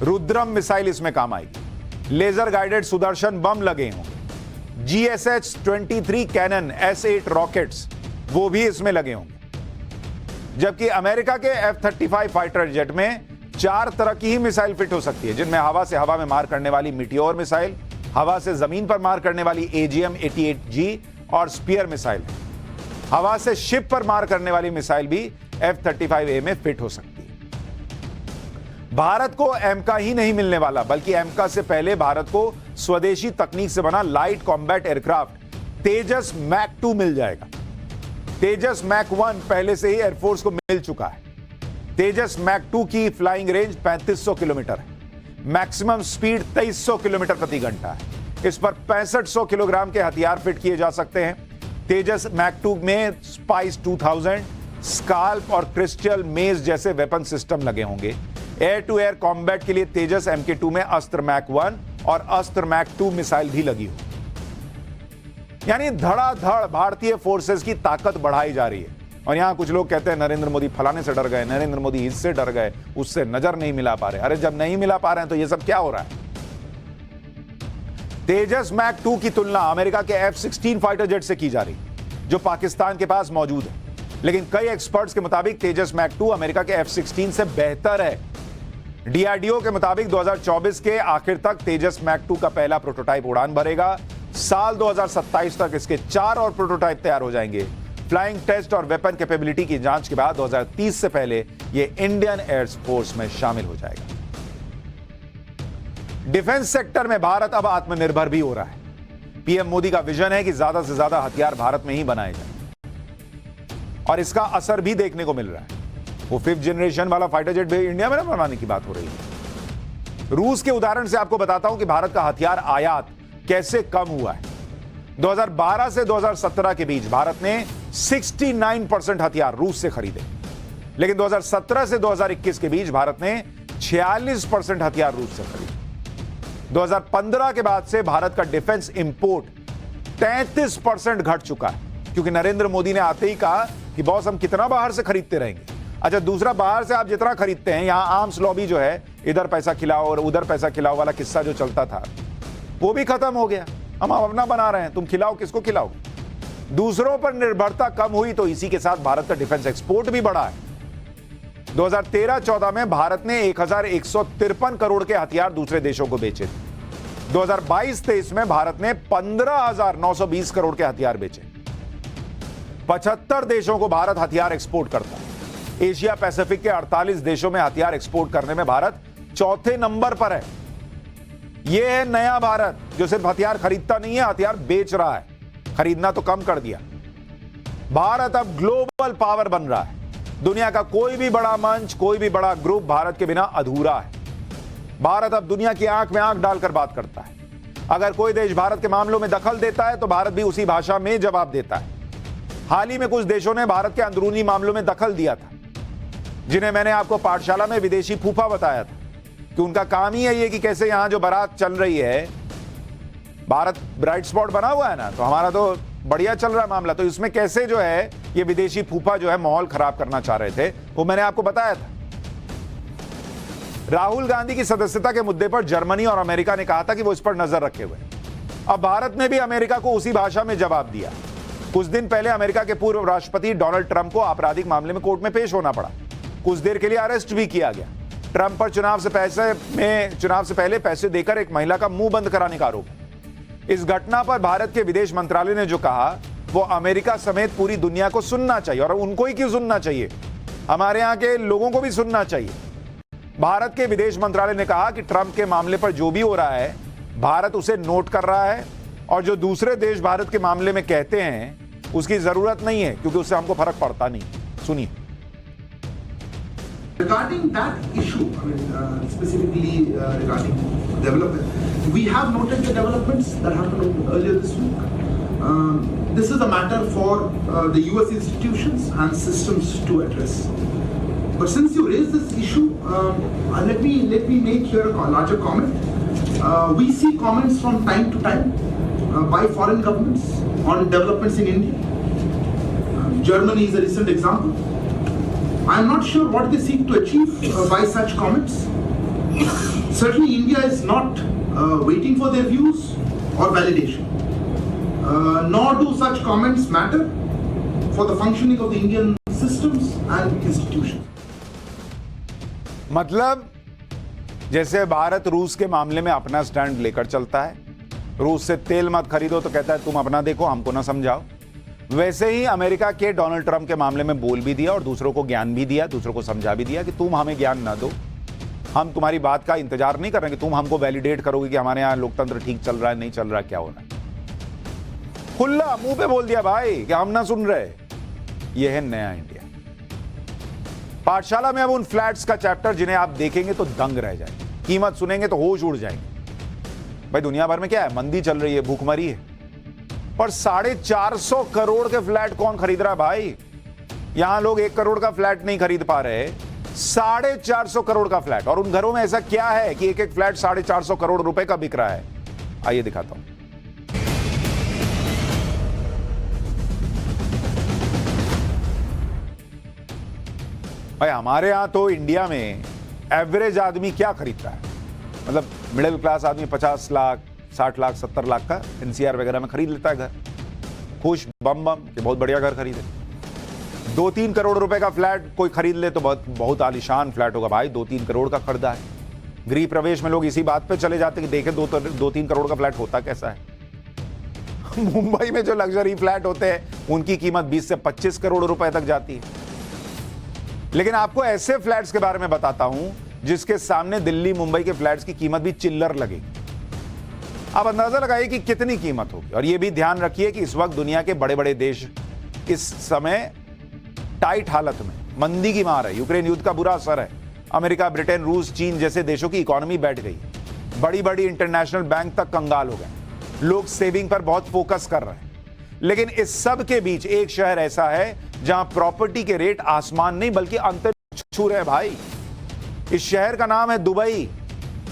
Speaker 1: रुद्रम मिसाइल इसमें काम आएगी। लेजर गाइडेड सुदर्शन बम लगे होंगे। GSH-23 कैनन S-8 रॉकेट्स वो भी इसमें लगे होंगे। जबकि अमेरिका के F-35 फाइटर जेट में 4 तरह की ही मिसाइल फिट हो सकती है, जिनमें हवा से हवा में मार करने वाली मिटियोर मिसाइल, हवा से जमीन पर मार करने वाली AGM-88G और स्पीयर मिसाइल। हवा से शिप पर मार करने वाली मिसाइल भी F-35A में फिट हो सकती है। भारत को एमका ही नहीं मिलने वाला, बल्कि एमका से पहले भारत को स्वदेशी तकनीक से बना लाइट कॉम्बैट एयरक्राफ्ट तेजस मैक 2 मिल जाएगा। तेजस मैक 1 पहले से ही एयरफोर्स को मिल चुका है। तेजस मैक 2 की फ्लाइंग रेंज 3500 किलोमीटर है, मैक्सिमम स्पीड 2300 किलोमीटर प्रति घंटा है। इस पर 6500 किलोग्राम के हथियार फिट किए जा सकते हैं। तेजस मैक 2 में स्पाइस 2000, स्काल्प और क्रिस्टल मेज जैसे वेपन सिस्टम लगे होंगे। एयर टू एयर कॉम्बैट के लिए तेजस MK2 में अस्त्र मैक 1 और अस्त्र मैक 2 मिसाइल भी लगी हो, यानी धड़ाधड़ भारतीय फोर्सेस की ताकत बढ़ाई जा रही है। और यहां कुछ लोग कहते हैं नरेंद्र मोदी फलाने से डर गए, नरेंद्र मोदी इससे डर गए, उससे नजर नहीं मिला पा रहे। अरे जब नहीं मिला पा रहे हैं तो ये सब क्या हो रहा है? तेजस मैक 2 की तुलना अमेरिका के F-16 फाइटर जेट से की जा रही, जो पाकिस्तान के पास मौजूद है। लेकिन कई एक्सपर्ट्स के मुताबिक तेजस मैक 2 अमेरिका के F-16 से बेहतर है। DRDO के मुताबिक 2024 के आखिर तक तेजस मैक 2 का पहला प्रोटोटाइप उड़ान भरेगा। साल 2027 तक इसके 4 और प्रोटोटाइप तैयार हो जाएंगे। फ्लाइंग टेस्ट और वेपन कैपेबिलिटी की जांच के बाद 2030 से पहले यह इंडियन एयरफोर्स में शामिल हो जाएगा। डिफेंस सेक्टर में भारत अब आत्मनिर्भर भी हो रहा है। पीएम मोदी का विजन है कि ज्यादा से ज्यादा हथियार भारत में ही बनाए जाए और इसका असर भी देखने को मिल रहा है। वो 5th जनरेशन वाला फाइटर जेट भी इंडिया में ना बनाने की बात हो रही है। रूस के उदाहरण से आपको बताता हूं कि भारत का हथियार आयात कैसे कम हुआ है। 2012 से 2017 के बीच भारत ने 69% हथियार रूस से खरीदे, लेकिन 2017 से 2021 के बीच भारत ने 46% हथियार रूस से खरीदे। 2015 के बाद से भारत का डिफेंस इंपोर्ट 33% घट चुका है, क्योंकि नरेंद्र मोदी ने आते ही कहा कि बॉस हम कितना बाहर से खरीदते रहेंगे। अच्छा, दूसरा, बाहर से आप जितना खरीदते हैं, यहां आर्म्स लॉबी जो है, इधर पैसा खिलाओ और उधर पैसा खिलाओ वाला किस्सा जो चलता था, वो भी खत्म हो गया। हम अपना बना रहे हैं, तुम खिलाओ, किसको खिलाओ? दूसरों पर निर्भरता कम हुई तो इसी के साथ भारत का डिफेंस एक्सपोर्ट भी बढ़ा है। 2013-14 में भारत ने 1153 करोड़ के हथियार दूसरे देशों को बेचे थे। 2022-23 में भारत ने 15,920 करोड़ के हथियार बेचे। 75 देशों को भारत हथियार एक्सपोर्ट करता है। एशिया पैसिफिक के 48 देशों में हथियार एक्सपोर्ट करने में भारत 4थे नंबर पर है। यह है नया भारत, जो सिर्फ हथियार खरीदता नहीं है, हथियार बेच रहा है। खरीदना तो कम कर दिया। भारत अब ग्लोबल पावर बन रहा है। दुनिया का कोई भी बड़ा मंच, कोई भी बड़ा ग्रुप भारत के बिना अधूरा है। भारत अब दुनिया की आंख में आंख डालकर बात करता है। अगर कोई देश भारत के मामलों में दखल देता है तो भारत भी उसी भाषा में जवाब देता है। हाल ही में कुछ देशों ने भारत के अंदरूनी मामलों में दखल दिया था, जिन्हें मैंने आपको पाठशाला में विदेशी फूफा बताया था कि उनका काम ही है ये कि कैसे यहां जो बारात चल रही है, भारत ब्राइट स्पॉट बना हुआ है ना, तो हमारा तो बढ़िया चल रहा है मामला। तो इसमें कैसे जो है ये विदेशी फूफा जो है माहौल खराब करना चाह रहे थे, वो मैंने आपको बताया था। राहुल गांधी की सदस्यता के मुद्दे पर जर्मनी और अमेरिका ने कहा था कि वो इस पर नजर रखे हुए। अब भारत ने भी अमेरिका को उसी भाषा में जवाब दिया। कुछ दिन पहले अमेरिका के पूर्व राष्ट्रपति डोनाल्ड ट्रंप को आपराधिक मामले में कोर्ट में पेश होना पड़ा। कुछ देर के लिए अरेस्ट भी किया गया। ट्रंप पर चुनाव से पहले पैसे देकर एक महिला का मुंह बंद कराने का आरोप है। इस घटना पर भारत के विदेश मंत्रालय ने जो कहा वो अमेरिका समेत पूरी दुनिया को सुनना चाहिए। और उनको ही क्यों सुनना चाहिए, हमारे यहां के लोगों को भी सुनना चाहिए। भारत के विदेश मंत्रालय ने कहा कि ट्रंप के मामले पर जो भी हो रहा है भारत उसे नोट कर रहा है, और जो दूसरे देश भारत के मामले में कहते हैं उसकी जरूरत नहीं है, क्योंकि उससे हमको फर्क पड़ता नहीं। सुनिए।
Speaker 5: Regarding that issue, I mean, specifically regarding development, we have noted the developments that happened earlier this week. This is a matter for the US institutions and systems to address. But since you raised this issue, let me make here a larger comment. We see comments from time to time by foreign governments on developments in India. Germany is a recent example. I am not sure what they seek to achieve by such comments. Certainly India is not waiting for their views or validation. Nor do such comments matter for the functioning of the Indian systems and institutions.
Speaker 1: मतलब जैसे भारत रूस के मामले में अपना stand लेकर चलता है, रूस से तेल मत खरीदो तो कहता है तुम अपना देखो, हमको ना समझाओ, वैसे ही अमेरिका के डोनाल्ड ट्रंप के मामले में बोल भी दिया और दूसरों को ज्ञान भी दिया, दूसरों को समझा भी दिया कि तुम हमें ज्ञान ना दो, हम तुम्हारी बात का इंतजार नहीं कर रहे कि तुम हमको वैलिडेट करोगे कि हमारे यहाँ लोकतंत्र ठीक चल रहा है नहीं चल रहा है, क्या हो रहा है। खुला मुंह पे बोल दिया भाई कि हम ना सुन रहे। यह है नया इंडिया। पाठशाला में अब उन फ्लैट्स का चैप्टर जिन्हें आप देखेंगे तो दंग रह जाएंगे, कीमत सुनेंगे तो होश उड़ जाएंगे। भाई दुनिया भर में क्या है, मंदी चल रही है, भूखमरी है, पर 450 करोड़ के फ्लैट कौन खरीद रहा है भाई। यहां लोग 1 करोड़ का फ्लैट नहीं खरीद पा रहे, 450 करोड़ का फ्लैट। और उन घरों में ऐसा क्या है कि एक एक फ्लैट 450 करोड़ रुपए का बिक रहा है। आइए दिखाता हूं। भाई हमारे यहां तो इंडिया में एवरेज आदमी क्या खरीदता है, मतलब मिडिल क्लास आदमी 50 लाख 60 लाख 70 लाख का एनसीआर वगैरह में खरीद लेता है घर, खुश बम कि बहुत बढ़िया घर खरीदे। 2-3 करोड़ रुपए का फ्लैट कोई खरीद ले तो बहुत आलीशान फ्लैट होगा भाई, 2-3 करोड़ का खरीदा है। गृह प्रवेश में लोग इसी बात पे चले जाते कि देखे 2-3 करोड़ का फ्लैट होता कैसा है। मुंबई में जो लग्जरी फ्लैट होते हैं उनकी कीमत 20 से 25 करोड़ रुपए तक जाती है। लेकिन आपको ऐसे फ्लैट्स के बारे में बताता हूं जिसके सामने दिल्ली मुंबई के फ्लैट्स की कीमत भी चिल्लर लगेगी। आप अंदाजा लगाइए कि कितनी कीमत होगी। और यह भी ध्यान रखिए कि इस वक्त दुनिया के बड़े बड़े देश इस समय टाइट हालत में, मंदी की मार है, यूक्रेन युद्ध का बुरा असर है, अमेरिका ब्रिटेन रूस चीन जैसे देशों की इकोनॉमी बैठ गई, बड़ी बड़ी इंटरनेशनल बैंक तक कंगाल हो गए, लोग सेविंग पर बहुत फोकस कर रहे हैं। लेकिन इस सब के बीच एक शहर ऐसा है जहां प्रॉपर्टी के रेट आसमान नहीं बल्कि अंतरिक्ष छू रहे हैं भाई। इस शहर का नाम है दुबई,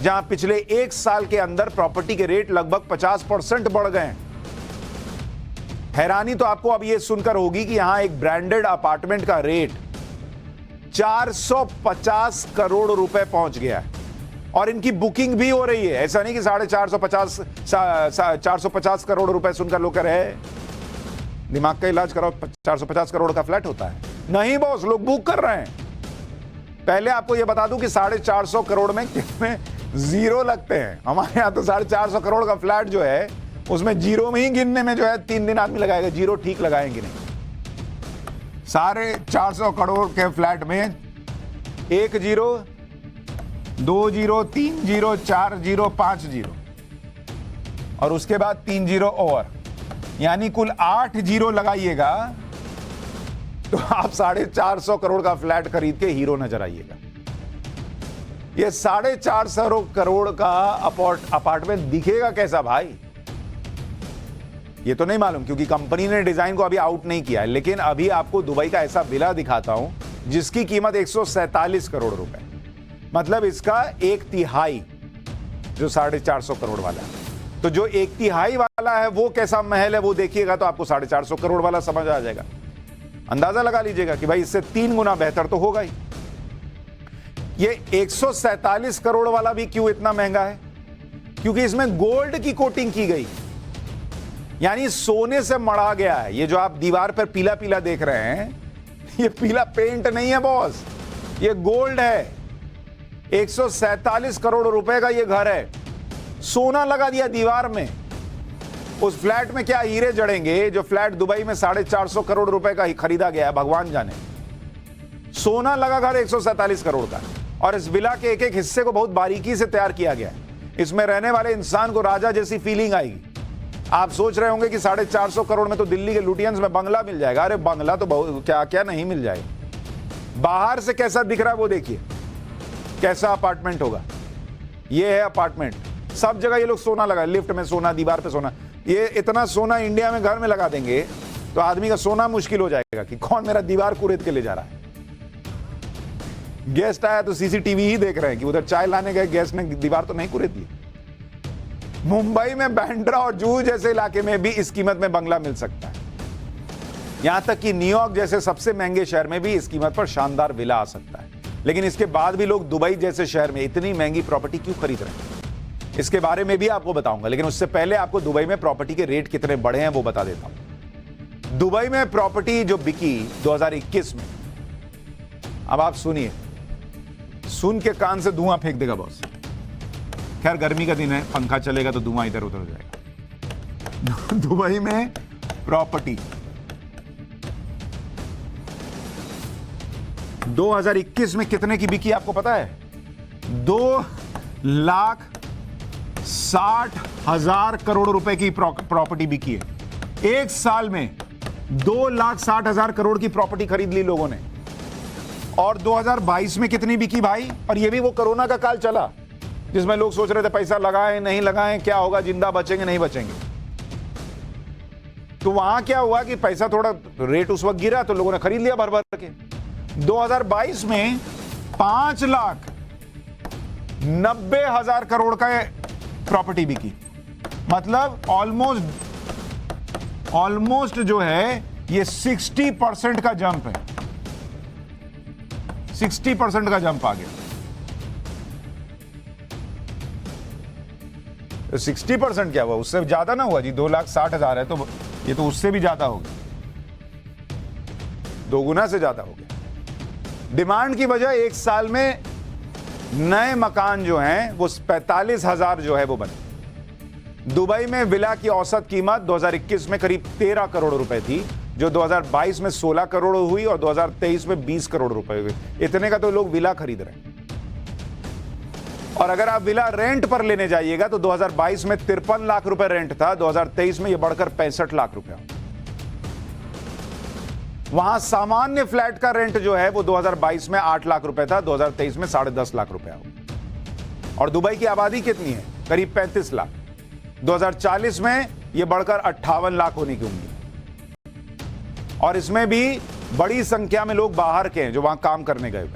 Speaker 1: जहां पिछले 1 साल के अंदर प्रॉपर्टी के रेट लगभग 50% बढ़ गए हैं। हैरानी तो आपको अब यह सुनकर होगी कि यहां एक ब्रांडेड अपार्टमेंट का रेट 450 करोड़ रुपए पहुंच गया है और इनकी बुकिंग भी हो रही है। ऐसा नहीं कि 450 करोड़ रुपए सुनकर लोग कह रहे हैं दिमाग का इलाज कराओ, 450 करोड़ का फ्लैट होता है। नहीं बॉस, लोग बुक कर रहे हैं। पहले आपको यह बता दूं कि 450 करोड़ में कितने जीरो लगते हैं। हमारे यहां तो 450 करोड़ का फ्लैट जो है उसमें जीरो में ही गिनने में जो है 3 दिन आदमी लगाएगा, जीरो ठीक लगाएंगे नहीं। 450 करोड़ के फ्लैट में 1 zero 2 zero 3 zero 4 zero 5 zero और उसके बाद 3 जीरो और, यानी कुल 8 जीरो लगाइएगा तो आप 450 करोड़ का फ्लैट खरीद के हीरो नजर आइएगा। ये 450 करोड़ का अपार्टमेंट दिखेगा कैसा भाई, ये तो नहीं मालूम क्योंकि कंपनी ने डिजाइन को अभी आउट नहीं किया है। लेकिन अभी आपको दुबई का ऐसा विला दिखाता हूं जिसकी कीमत 147 करोड़ रुपए, मतलब इसका 1/3 जो 450 करोड़ वाला है। तो जो 1/3 वाला है वो कैसा महल है वो देखिएगा तो आपको 450 करोड़ वाला समझ आ जाएगा। अंदाजा लगा लीजिएगा कि भाई इससे 3 गुना बेहतर तो होगा ही। ये 147 करोड़ वाला भी क्यों इतना महंगा है? क्योंकि इसमें गोल्ड की कोटिंग की गई, यानी सोने से मढ़ा गया है। ये जो आप दीवार पर पीला पीला देख रहे हैं, ये पीला पेंट नहीं है बॉस, ये गोल्ड है। 147 करोड़ रुपए का ये घर है, सोना लगा दिया दीवार में। उस फ्लैट में क्या हीरे जड़ेंगे जो फ्लैट दुबई में 450 करोड़ रुपए का ही खरीदा गया है, भगवान जाने। सोना लगा घर 147 करोड़ का, और इस विला के एक एक हिस्से को बहुत बारीकी से तैयार किया गया है। इसमें रहने वाले इंसान को राजा जैसी फीलिंग आएगी। आप सोच रहे होंगे कि 450 करोड़ में तो दिल्ली के लुटियंस में बंगला मिल जाएगा। अरे बंगला तो बहुत क्या क्या नहीं मिल जाएगा। बाहर से कैसा दिख रहा है वो देखिए, कैसा अपार्टमेंट होगा। ये है अपार्टमेंट, सब जगह ये लोग सोना लगा, लिफ्ट में सोना, दीवार पे सोना। ये इतना सोना इंडिया में घर में लगा देंगे तो आदमी का सोना मुश्किल हो जाएगा कि कौन मेरा दीवार कुरेद के ले जा रहा है। गेस्ट आया तो सीसीटीवी ही देख रहे हैं कि उधर चाय लाने गए, गेस्ट ने दीवार तो नहीं कुरेद ली। मुंबई में बांद्रा और जुहू जैसे इलाके में भी इस कीमत में बंगला मिल सकता है। यहां तक कि न्यूयॉर्क जैसे सबसे महंगे शहर में भी इस कीमत पर शानदार विला आ सकता है। लेकिन इसके बाद भी लोग दुबई जैसे शहर में इतनी महंगी प्रॉपर्टी क्यों खरीद रहे हैं, इसके बारे में भी आपको बताऊंगा। लेकिन उससे पहले आपको दुबई में प्रॉपर्टी के रेट कितने बढ़े हैं वो बता देता हूं। दुबई में प्रॉपर्टी जो बिकी 2021 में, अब आप सुनिए, सुन के कान से धुआं फेंक देगा बॉस। खैर गर्मी का दिन है, पंखा चलेगा तो धुआं इधर उधर हो जाएगा। दुबई में प्रॉपर्टी 2021 में कितने की बिकी आपको पता है? 2,60,000 करोड़ रुपए की प्रॉपर्टी बिकी है। एक साल में 2,60,000 करोड़ की प्रॉपर्टी खरीद ली लोगों ने। और 2022 में कितनी बिकी भाई? और ये भी वो कोरोना का काल चला जिसमें लोग सोच रहे थे पैसा लगाएं नहीं लगाएं, क्या होगा, जिंदा बचेंगे नहीं बचेंगे। तो वहां क्या हुआ कि पैसा थोड़ा रेट उस वक्त गिरा तो लोगों ने खरीद लिया भर भर के। 2022 में 5,90,000 करोड़ का प्रॉपर्टी बिकी। मतलब ऑलमोस्ट जो है ये 60% का जंप है, 60% का जंप आ गया। 60% क्या हुआ, उससे ज्यादा ना हुआ जी। 2,60,000 है तो ये तो उससे भी ज्यादा हो गया, 2 गुना से ज्यादा हो गया। डिमांड की वजह एक साल में नए मकान जो हैं वो 45,000 जो है वो बने। दुबई में विला की औसत कीमत 2021 में करीब 13 करोड़ रुपए थी, जो 2022 में 16 करोड़ हुई और 2023 में 20 करोड़ रुपए हुए। इतने का तो लोग विला खरीद रहे हैं। और अगर आप विला रेंट पर लेने जाइएगा तो 2022 में 53 लाख रुपए रेंट था, 2023 में यह बढ़कर 65 लाख रुपए। वहां सामान्य फ्लैट का रेंट जो है वो 2022 में 8 लाख रुपए था, 2023 में 10.5 लाख रुपए हो। और दुबई की आबादी कितनी है? करीब 35 लाख। 2040 में यह बढ़कर 58 लाख होने की उम्मीद। और इसमें भी बड़ी संख्या में लोग बाहर के हैं जो वहां काम करने गए हुए।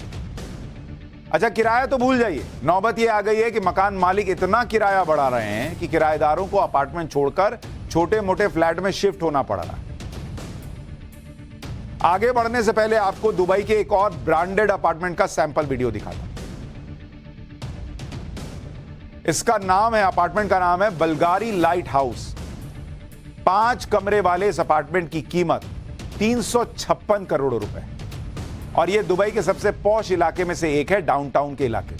Speaker 1: अच्छा, किराया तो भूल जाइए, नौबत यह आ गई है कि मकान मालिक इतना किराया बढ़ा रहे हैं कि किराएदारों को अपार्टमेंट छोड़कर छोटे मोटे फ्लैट में शिफ्ट होना पड़ रहा है। आगे बढ़ने से पहले आपको दुबई के एक और ब्रांडेड अपार्टमेंट का सैंपल वीडियो दिखाता हूं। इसका नाम है, अपार्टमेंट का नाम है बल्गारी लाइट हाउस। 5 कमरे वाले इस अपार्टमेंट की कीमत 356 करोड़ रुपए। और यह दुबई के सबसे पॉश इलाके में से एक है, डाउनटाउन के इलाके।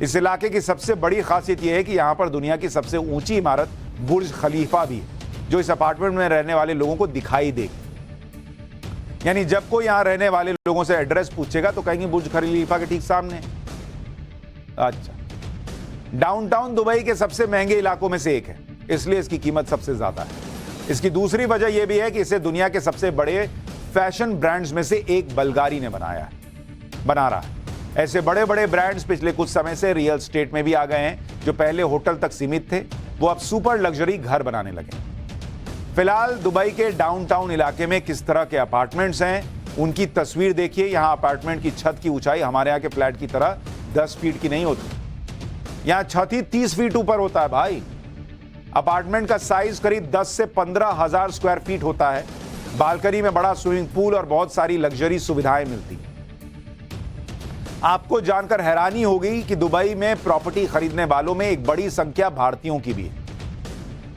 Speaker 1: इस इलाके की सबसे बड़ी खासियत यह है कि यहां पर दुनिया की सबसे ऊंची इमारत बुर्ज खलीफा भी है, जो इस अपार्टमेंट में रहने वाले लोगों को दिखाई देगी। यानी जब कोई यहां रहने वाले लोगों से एड्रेस पूछेगा तो कहेंगे बुर्ज खलीफा के ठीक सामने। अच्छा, डाउनटाउन दुबई के सबसे महंगे इलाकों में से एक है, इसलिए इसकी कीमत सबसे ज्यादा है। इसकी दूसरी वजह यह भी है कि इसे दुनिया के सबसे बड़े फैशन ब्रांड्स में से एक बल्गारी ने बना रहा है। ऐसे बड़े बड़े ब्रांड्स पिछले कुछ समय से रियल एस्टेट में भी आ गए हैं। जो पहले होटल तक सीमित थे वो अब सुपर लग्जरी घर बनाने लगे। फिलहाल दुबई के डाउनटाउन इलाके में किस तरह के अपार्टमेंट्स हैं उनकी तस्वीर देखिए। यहां अपार्टमेंट की छत की ऊंचाई हमारे यहां के फ्लैट की तरह 10 फीट की नहीं होती। यहां छत ही 30 फीट ऊपर होता है भाई। अपार्टमेंट का साइज करीब 10 से 15 हजार स्क्वायर फीट होता है। बालकनी में बड़ा स्विमिंग पूल और बहुत सारी लग्जरी सुविधाएं मिलती हैं। आपको जानकर हैरानी होगी कि दुबई में प्रॉपर्टी खरीदने वालों में एक बड़ी संख्या भारतीयों की भी है।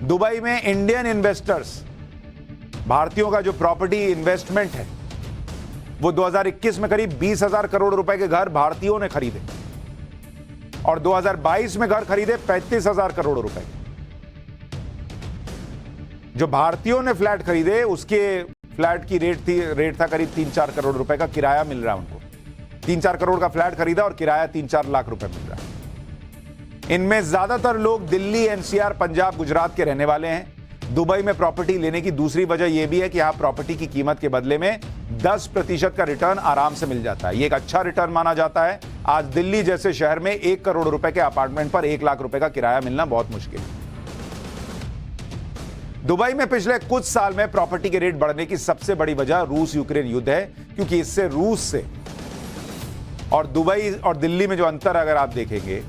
Speaker 1: दुबई में इंडियन इन्वेस्टर्स, भारतीयों का जो प्रॉपर्टी इन्वेस्टमेंट है वो 2021 में करीब 20,000 करोड़ रुपए के घर भारतीयों ने खरीदे और 2022 में घर खरीदे 35,000 करोड़ रुपए। जो भारतीयों ने फ्लैट खरीदे उसके फ्लैट की रेट था करीब 3-4 करोड़ रुपए का किराया मिल रहा है उनको। 3-4 करोड़ का फ्लैट खरीदा और किराया 3-4 लाख रुपए मिल रहा है। इनमें ज्यादातर लोग दिल्ली, एनसीआर, पंजाब, गुजरात के रहने वाले हैं। दुबई में प्रॉपर्टी लेने की दूसरी वजह यह भी है कि यहां प्रॉपर्टी की कीमत के बदले में 10% का रिटर्न आराम से मिल जाता है। यह एक अच्छा रिटर्न माना जाता है। आज दिल्ली जैसे शहर में 1 करोड़ रुपए के अपार्टमेंट पर 1 लाख रुपए का किराया मिलना बहुत मुश्किल है। दुबई में पिछले कुछ साल में प्रॉपर्टी के रेट बढ़ने की सबसे बड़ी वजह रूस यूक्रेन युद्ध है, क्योंकि इससे रूस से और दुबई और दिल्ली में जो अंतर अगर आप देखेंगे,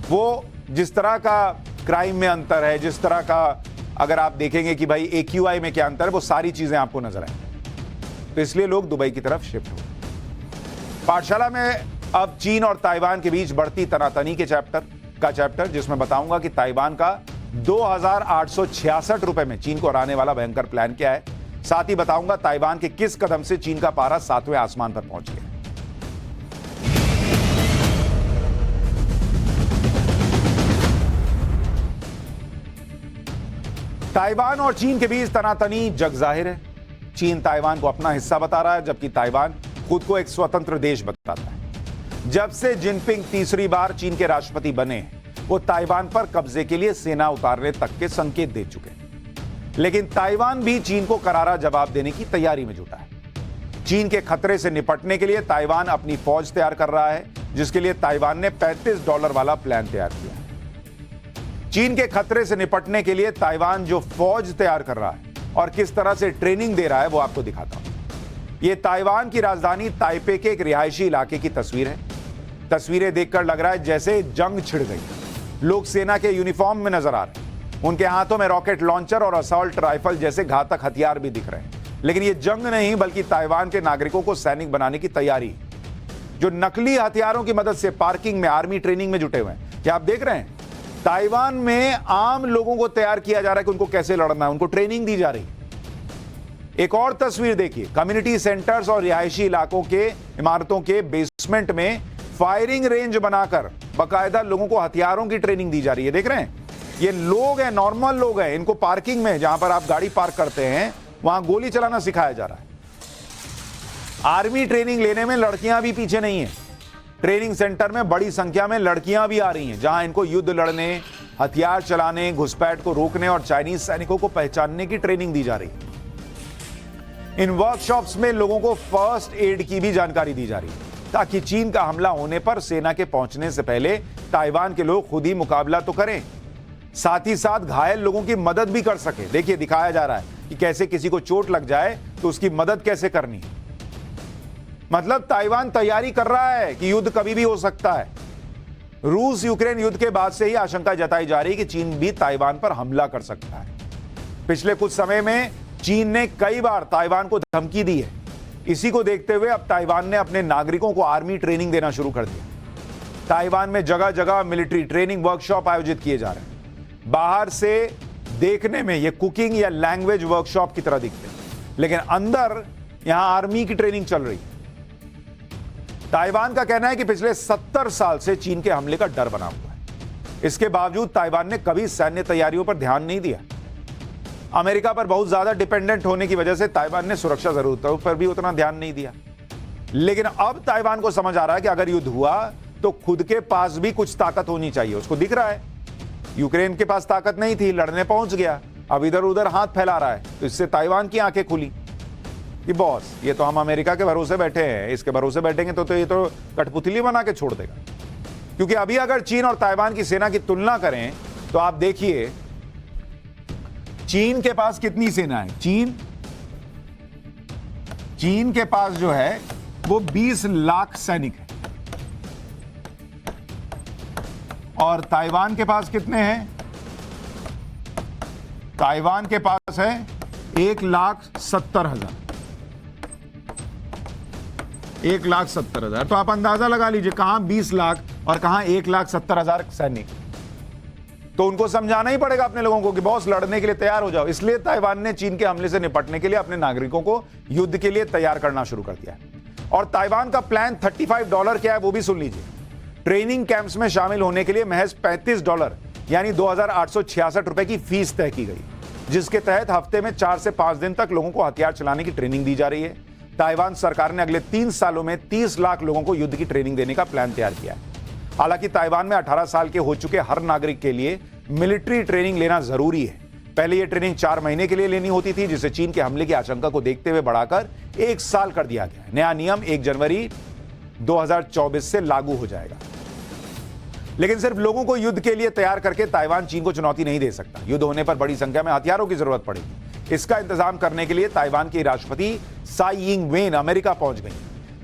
Speaker 1: वो जिस तरह का क्राइम में अंतर है, जिस तरह का अगर आप देखेंगे कि भाई AQI में क्या अंतर है, वो सारी चीजें आपको नजर आएंगी। तो इसलिए लोग दुबई की तरफ शिफ्ट हो। पाठशाला में अब चीन और ताइवान के बीच बढ़ती तनातनी के चैप्टर जिसमें बताऊंगा कि ताइवान का 2,866 रुपए में चीन को हराने वाला भयंकर प्लान क्या है। साथ ही बताऊंगा ताइवान के किस कदम से चीन का पारा 7वें आसमान पर पहुंच गया। ताइवान और चीन के बीच तनातनी जग जाहिर है। चीन ताइवान को अपना हिस्सा बता रहा है, जबकि ताइवान खुद को एक स्वतंत्र देश बताता है। जब से जिनपिंग तीसरी बार चीन के राष्ट्रपति बने, वो ताइवान पर कब्जे के लिए सेना उतारने तक के संकेत दे चुके हैं। लेकिन ताइवान भी चीन को करारा जवाब देने की तैयारी में जुटा है। चीन के खतरे से निपटने के लिए ताइवान अपनी फौज तैयार कर रहा है, जिसके लिए ताइवान ने $35 वाला प्लान तैयार किया है। चीन के खतरे से निपटने के लिए ताइवान जो फौज तैयार कर रहा है और किस तरह से ट्रेनिंग दे रहा है वो आपको दिखाता हूं। यह ताइवान की राजधानी ताइपे के एक रिहायशी इलाके की तस्वीर है। तस्वीरें देखकर लग रहा है जैसे जंग छिड़ गई। लोग सेना के यूनिफॉर्म में नजर आ रहे हैं। उनके हाथों में रॉकेट लॉन्चर और असॉल्ट राइफल जैसे घातक हथियार भी दिख रहे हैं। लेकिन यह जंग नहीं, बल्कि ताइवान के नागरिकों को सैनिक बनाने की तैयारी, जो नकली हथियारों की मदद से पार्किंग में आर्मी ट्रेनिंग में जुटे हुए हैं। क्या आप देख रहे हैं? ताइवान में आम लोगों को तैयार किया जा रहा है कि उनको कैसे लड़ना है, उनको ट्रेनिंग दी जा रही है। एक और तस्वीर देखिए, कम्युनिटी सेंटर्स और रिहायशी इलाकों के इमारतों के बेसमेंट में फायरिंग रेंज बनाकर बाकायदा लोगों को हथियारों की ट्रेनिंग दी जा रही है। देख रहे हैं, ये लोग हैं, नॉर्मल लोग हैं, इनको पार्किंग में, जहां पर आप गाड़ी पार्क करते हैं, वहां गोली चलाना सिखाया जा रहा है। आर्मी ट्रेनिंग लेने में लड़कियां भी पीछे नहीं है। ट्रेनिंग सेंटर में बड़ी संख्या में लड़कियां भी आ रही हैं, जहां इनको युद्ध लड़ने, हथियार चलाने, घुसपैठ को रोकने और चाइनीज सैनिकों को पहचानने की ट्रेनिंग दी जा रही है। इन वर्कशॉप्स में लोगों को फर्स्ट एड की भी जानकारी दी जा रही है, ताकि चीन का हमला होने पर सेना के पहुंचने से पहले ताइवान के लोग खुद ही मुकाबला तो करें, साथ ही साथ घायल लोगों की मदद भी कर सके। देखिए, दिखाया जा रहा है कि कैसे किसी को चोट लग जाए तो उसकी मदद कैसे करनी है। मतलब ताइवान तैयारी कर रहा है कि युद्ध कभी भी हो सकता है। रूस यूक्रेन युद्ध के बाद से ही आशंका जताई जा रही है कि चीन भी ताइवान पर हमला कर सकता है। पिछले कुछ समय में चीन ने कई बार ताइवान को धमकी दी है। इसी को देखते हुए अब ताइवान ने अपने नागरिकों को आर्मी ट्रेनिंग देना शुरू कर दिया। ताइवान में जगह जगह मिलिट्री ट्रेनिंग वर्कशॉप आयोजित किए जा रहे हैं। बाहर से देखने में ये कुकिंग या लैंग्वेज वर्कशॉप की तरह दिखते हैं, लेकिन अंदर यहां आर्मी की ट्रेनिंग चल रही है। ताइवान का कहना है कि पिछले 70 साल से चीन के हमले का डर बना हुआ है। इसके बावजूद ताइवान ने कभी सैन्य तैयारियों पर ध्यान नहीं दिया। अमेरिका पर बहुत ज्यादा डिपेंडेंट होने की वजह से ताइवान ने सुरक्षा जरूरतों पर भी उतना ध्यान नहीं दिया। लेकिन अब ताइवान को समझ आ रहा है कि अगर युद्ध हुआ तो खुद के पास भी कुछ ताकत होनी चाहिए। उसको दिख रहा है यूक्रेन के पास ताकत नहीं थी, लड़ने पहुंच गया, अब इधर उधर हाथ फैला रहा है। तो इससे ताइवान की आंखें खुली कि बॉस, ये तो हम अमेरिका के भरोसे बैठे हैं, इसके भरोसे बैठेंगे तो ये तो कठपुतली बना के छोड़ देगा। क्योंकि अभी अगर चीन और ताइवान की सेना की तुलना करें तो आप देखिए चीन के पास कितनी सेना है। चीन के पास जो है वो 20 लाख सैनिक है, और ताइवान के पास कितने हैं? ताइवान के पास है 1,70,000। 1,70,000। तो आप अंदाजा लगा लीजिए कहां 20 लाख और कहां 1,70,000 सैनिक। तो उनको समझाना ही पड़ेगा अपने लोगों को कि बॉस लड़ने के लिए तैयार हो जाओ। इसलिए ताइवान ने चीन के हमले से निपटने के लिए अपने नागरिकों को युद्ध के लिए तैयार करना शुरू कर दिया है। और ताइवान का प्लान $35 क्या है वो भी सुन लीजिए। ट्रेनिंग कैंप्स में शामिल होने के लिए महज $35 यानी 2,866 रुपए की फीस तय की गई, जिसके तहत हफ्ते में 4 से 5 दिन तक लोगों को हथियार चलाने की ट्रेनिंग दी जा रही है। ताइवान सरकार ने अगले 3 सालों में 30 लाख लोगों को युद्ध की ट्रेनिंग देने का प्लान तैयार किया है। हालांकि ताइवान में 18 साल के हो चुके हर नागरिक के लिए मिलिट्री ट्रेनिंग लेना जरूरी है। पहले यह ट्रेनिंग 4 महीने के लिए लेनी होती थी, जिसे चीन के हमले की आशंका को देखते हुए बढ़ाकर 1 साल कर दिया गया। नया नियम 1 जनवरी 2024 से लागू हो जाएगा। लेकिन सिर्फ लोगों को युद्ध के लिए तैयार करके ताइवान चीन को चुनौती नहीं दे सकता। युद्ध होने पर बड़ी संख्या में हथियारों की जरूरत पड़ेगी। इसका इंतजाम करने के लिए ताइवान के राष्ट्रपति साई इंग वेन अमेरिका पहुंच गई।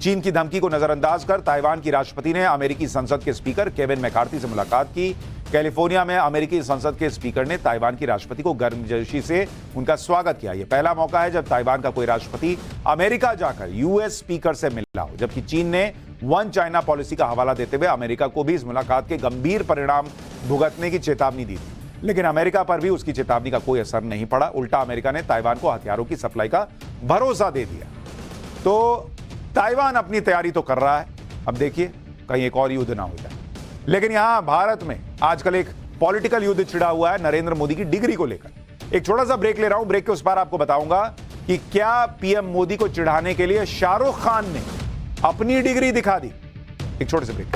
Speaker 1: चीन की धमकी को नजरअंदाज कर ताइवान की राष्ट्रपति ने अमेरिकी संसद के स्पीकर केविन मैकार्थी से मुलाकात की। कैलिफोर्निया में अमेरिकी संसद के स्पीकर ने ताइवान की राष्ट्रपति को गर्मजोशी से उनका स्वागत किया। यह पहला मौका है जब ताइवान का कोई राष्ट्रपति अमेरिका जाकर यूएस स्पीकर से मिला हो, जबकि चीन ने वन चाइना पॉलिसी का हवाला देते हुए अमेरिका को भी इस मुलाकात के गंभीर परिणाम भुगतने की चेतावनी दी थी। लेकिन अमेरिका पर भी उसकी चेतावनी का कोई असर नहीं पड़ा। उल्टा अमेरिका ने ताइवान को हथियारों की सप्लाई का भरोसा दे दिया। तो ताइवान अपनी तैयारी तो कर रहा है, अब देखिए कहीं एक और युद्ध ना हो जाए। लेकिन यहां भारत में आजकल एक पॉलिटिकल युद्ध छिड़ा हुआ है नरेंद्र मोदी की डिग्री को लेकर। एक छोटा सा ब्रेक ले रहा हूं। ब्रेक के उस पार आपको बताऊंगा कि क्या पीएम मोदी को चिढ़ाने के लिए शाहरुख खान ने अपनी डिग्री दिखा दी। एक छोटे से ब्रेक।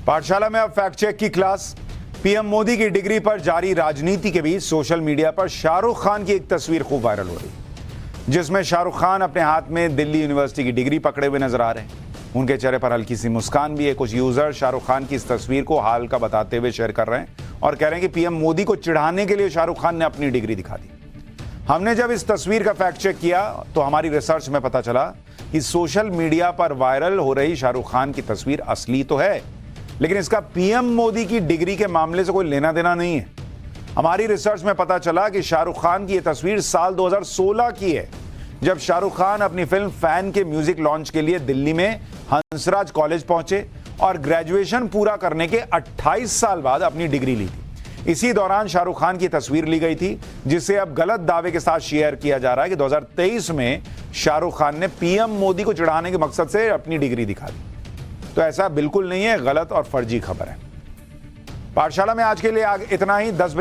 Speaker 1: पाठशाला में अब फैक्ट चेक की क्लास। पीएम मोदी की डिग्री पर जारी राजनीति के बीच सोशल मीडिया पर शाहरुख खान की एक तस्वीर खूब वायरल हो रही है, जिसमें शाहरुख खान अपने हाथ में दिल्ली यूनिवर्सिटी की डिग्री पकड़े हुए नजर आ रहे हैं। उनके चेहरे पर हल्की सी मुस्कान भी है। कुछ यूजर शाहरुख खान की इस तस्वीर को हाल का बताते हुए शेयर कर रहे हैं और कह रहे हैं कि पीएम मोदी को चिढ़ाने के लिए शाहरुख खान ने अपनी डिग्री दिखा दी। हमने जब इस तस्वीर का फैक्ट चेक किया तो हमारी रिसर्च में पता चला कि सोशल मीडिया पर वायरल हो रही शाहरुख खान की तस्वीर असली तो है, लेकिन इसका पीएम मोदी की डिग्री के मामले से कोई लेना देना नहीं है। हमारी रिसर्च में पता चला कि शाहरुख खान की यह तस्वीर साल 2016 की है, जब शाहरुख खान अपनी फिल्म फैन के म्यूजिक लॉन्च के लिए दिल्ली में हंसराज कॉलेज पहुंचे और ग्रेजुएशन पूरा करने के 28 साल बाद अपनी डिग्री ली थी। इसी दौरान शाहरुख खान की तस्वीर ली गई थी, जिसे अब गलत दावे के साथ शेयर किया जा रहा है कि 2023 में शाहरुख खान ने पीएम मोदी को चिढ़ाने के मकसद से अपनी डिग्री दिखा दी। तो ऐसा बिल्कुल नहीं है, गलत और फर्जी खबर है। पाठशाला में आज के लिए इतना ही। 10 बजे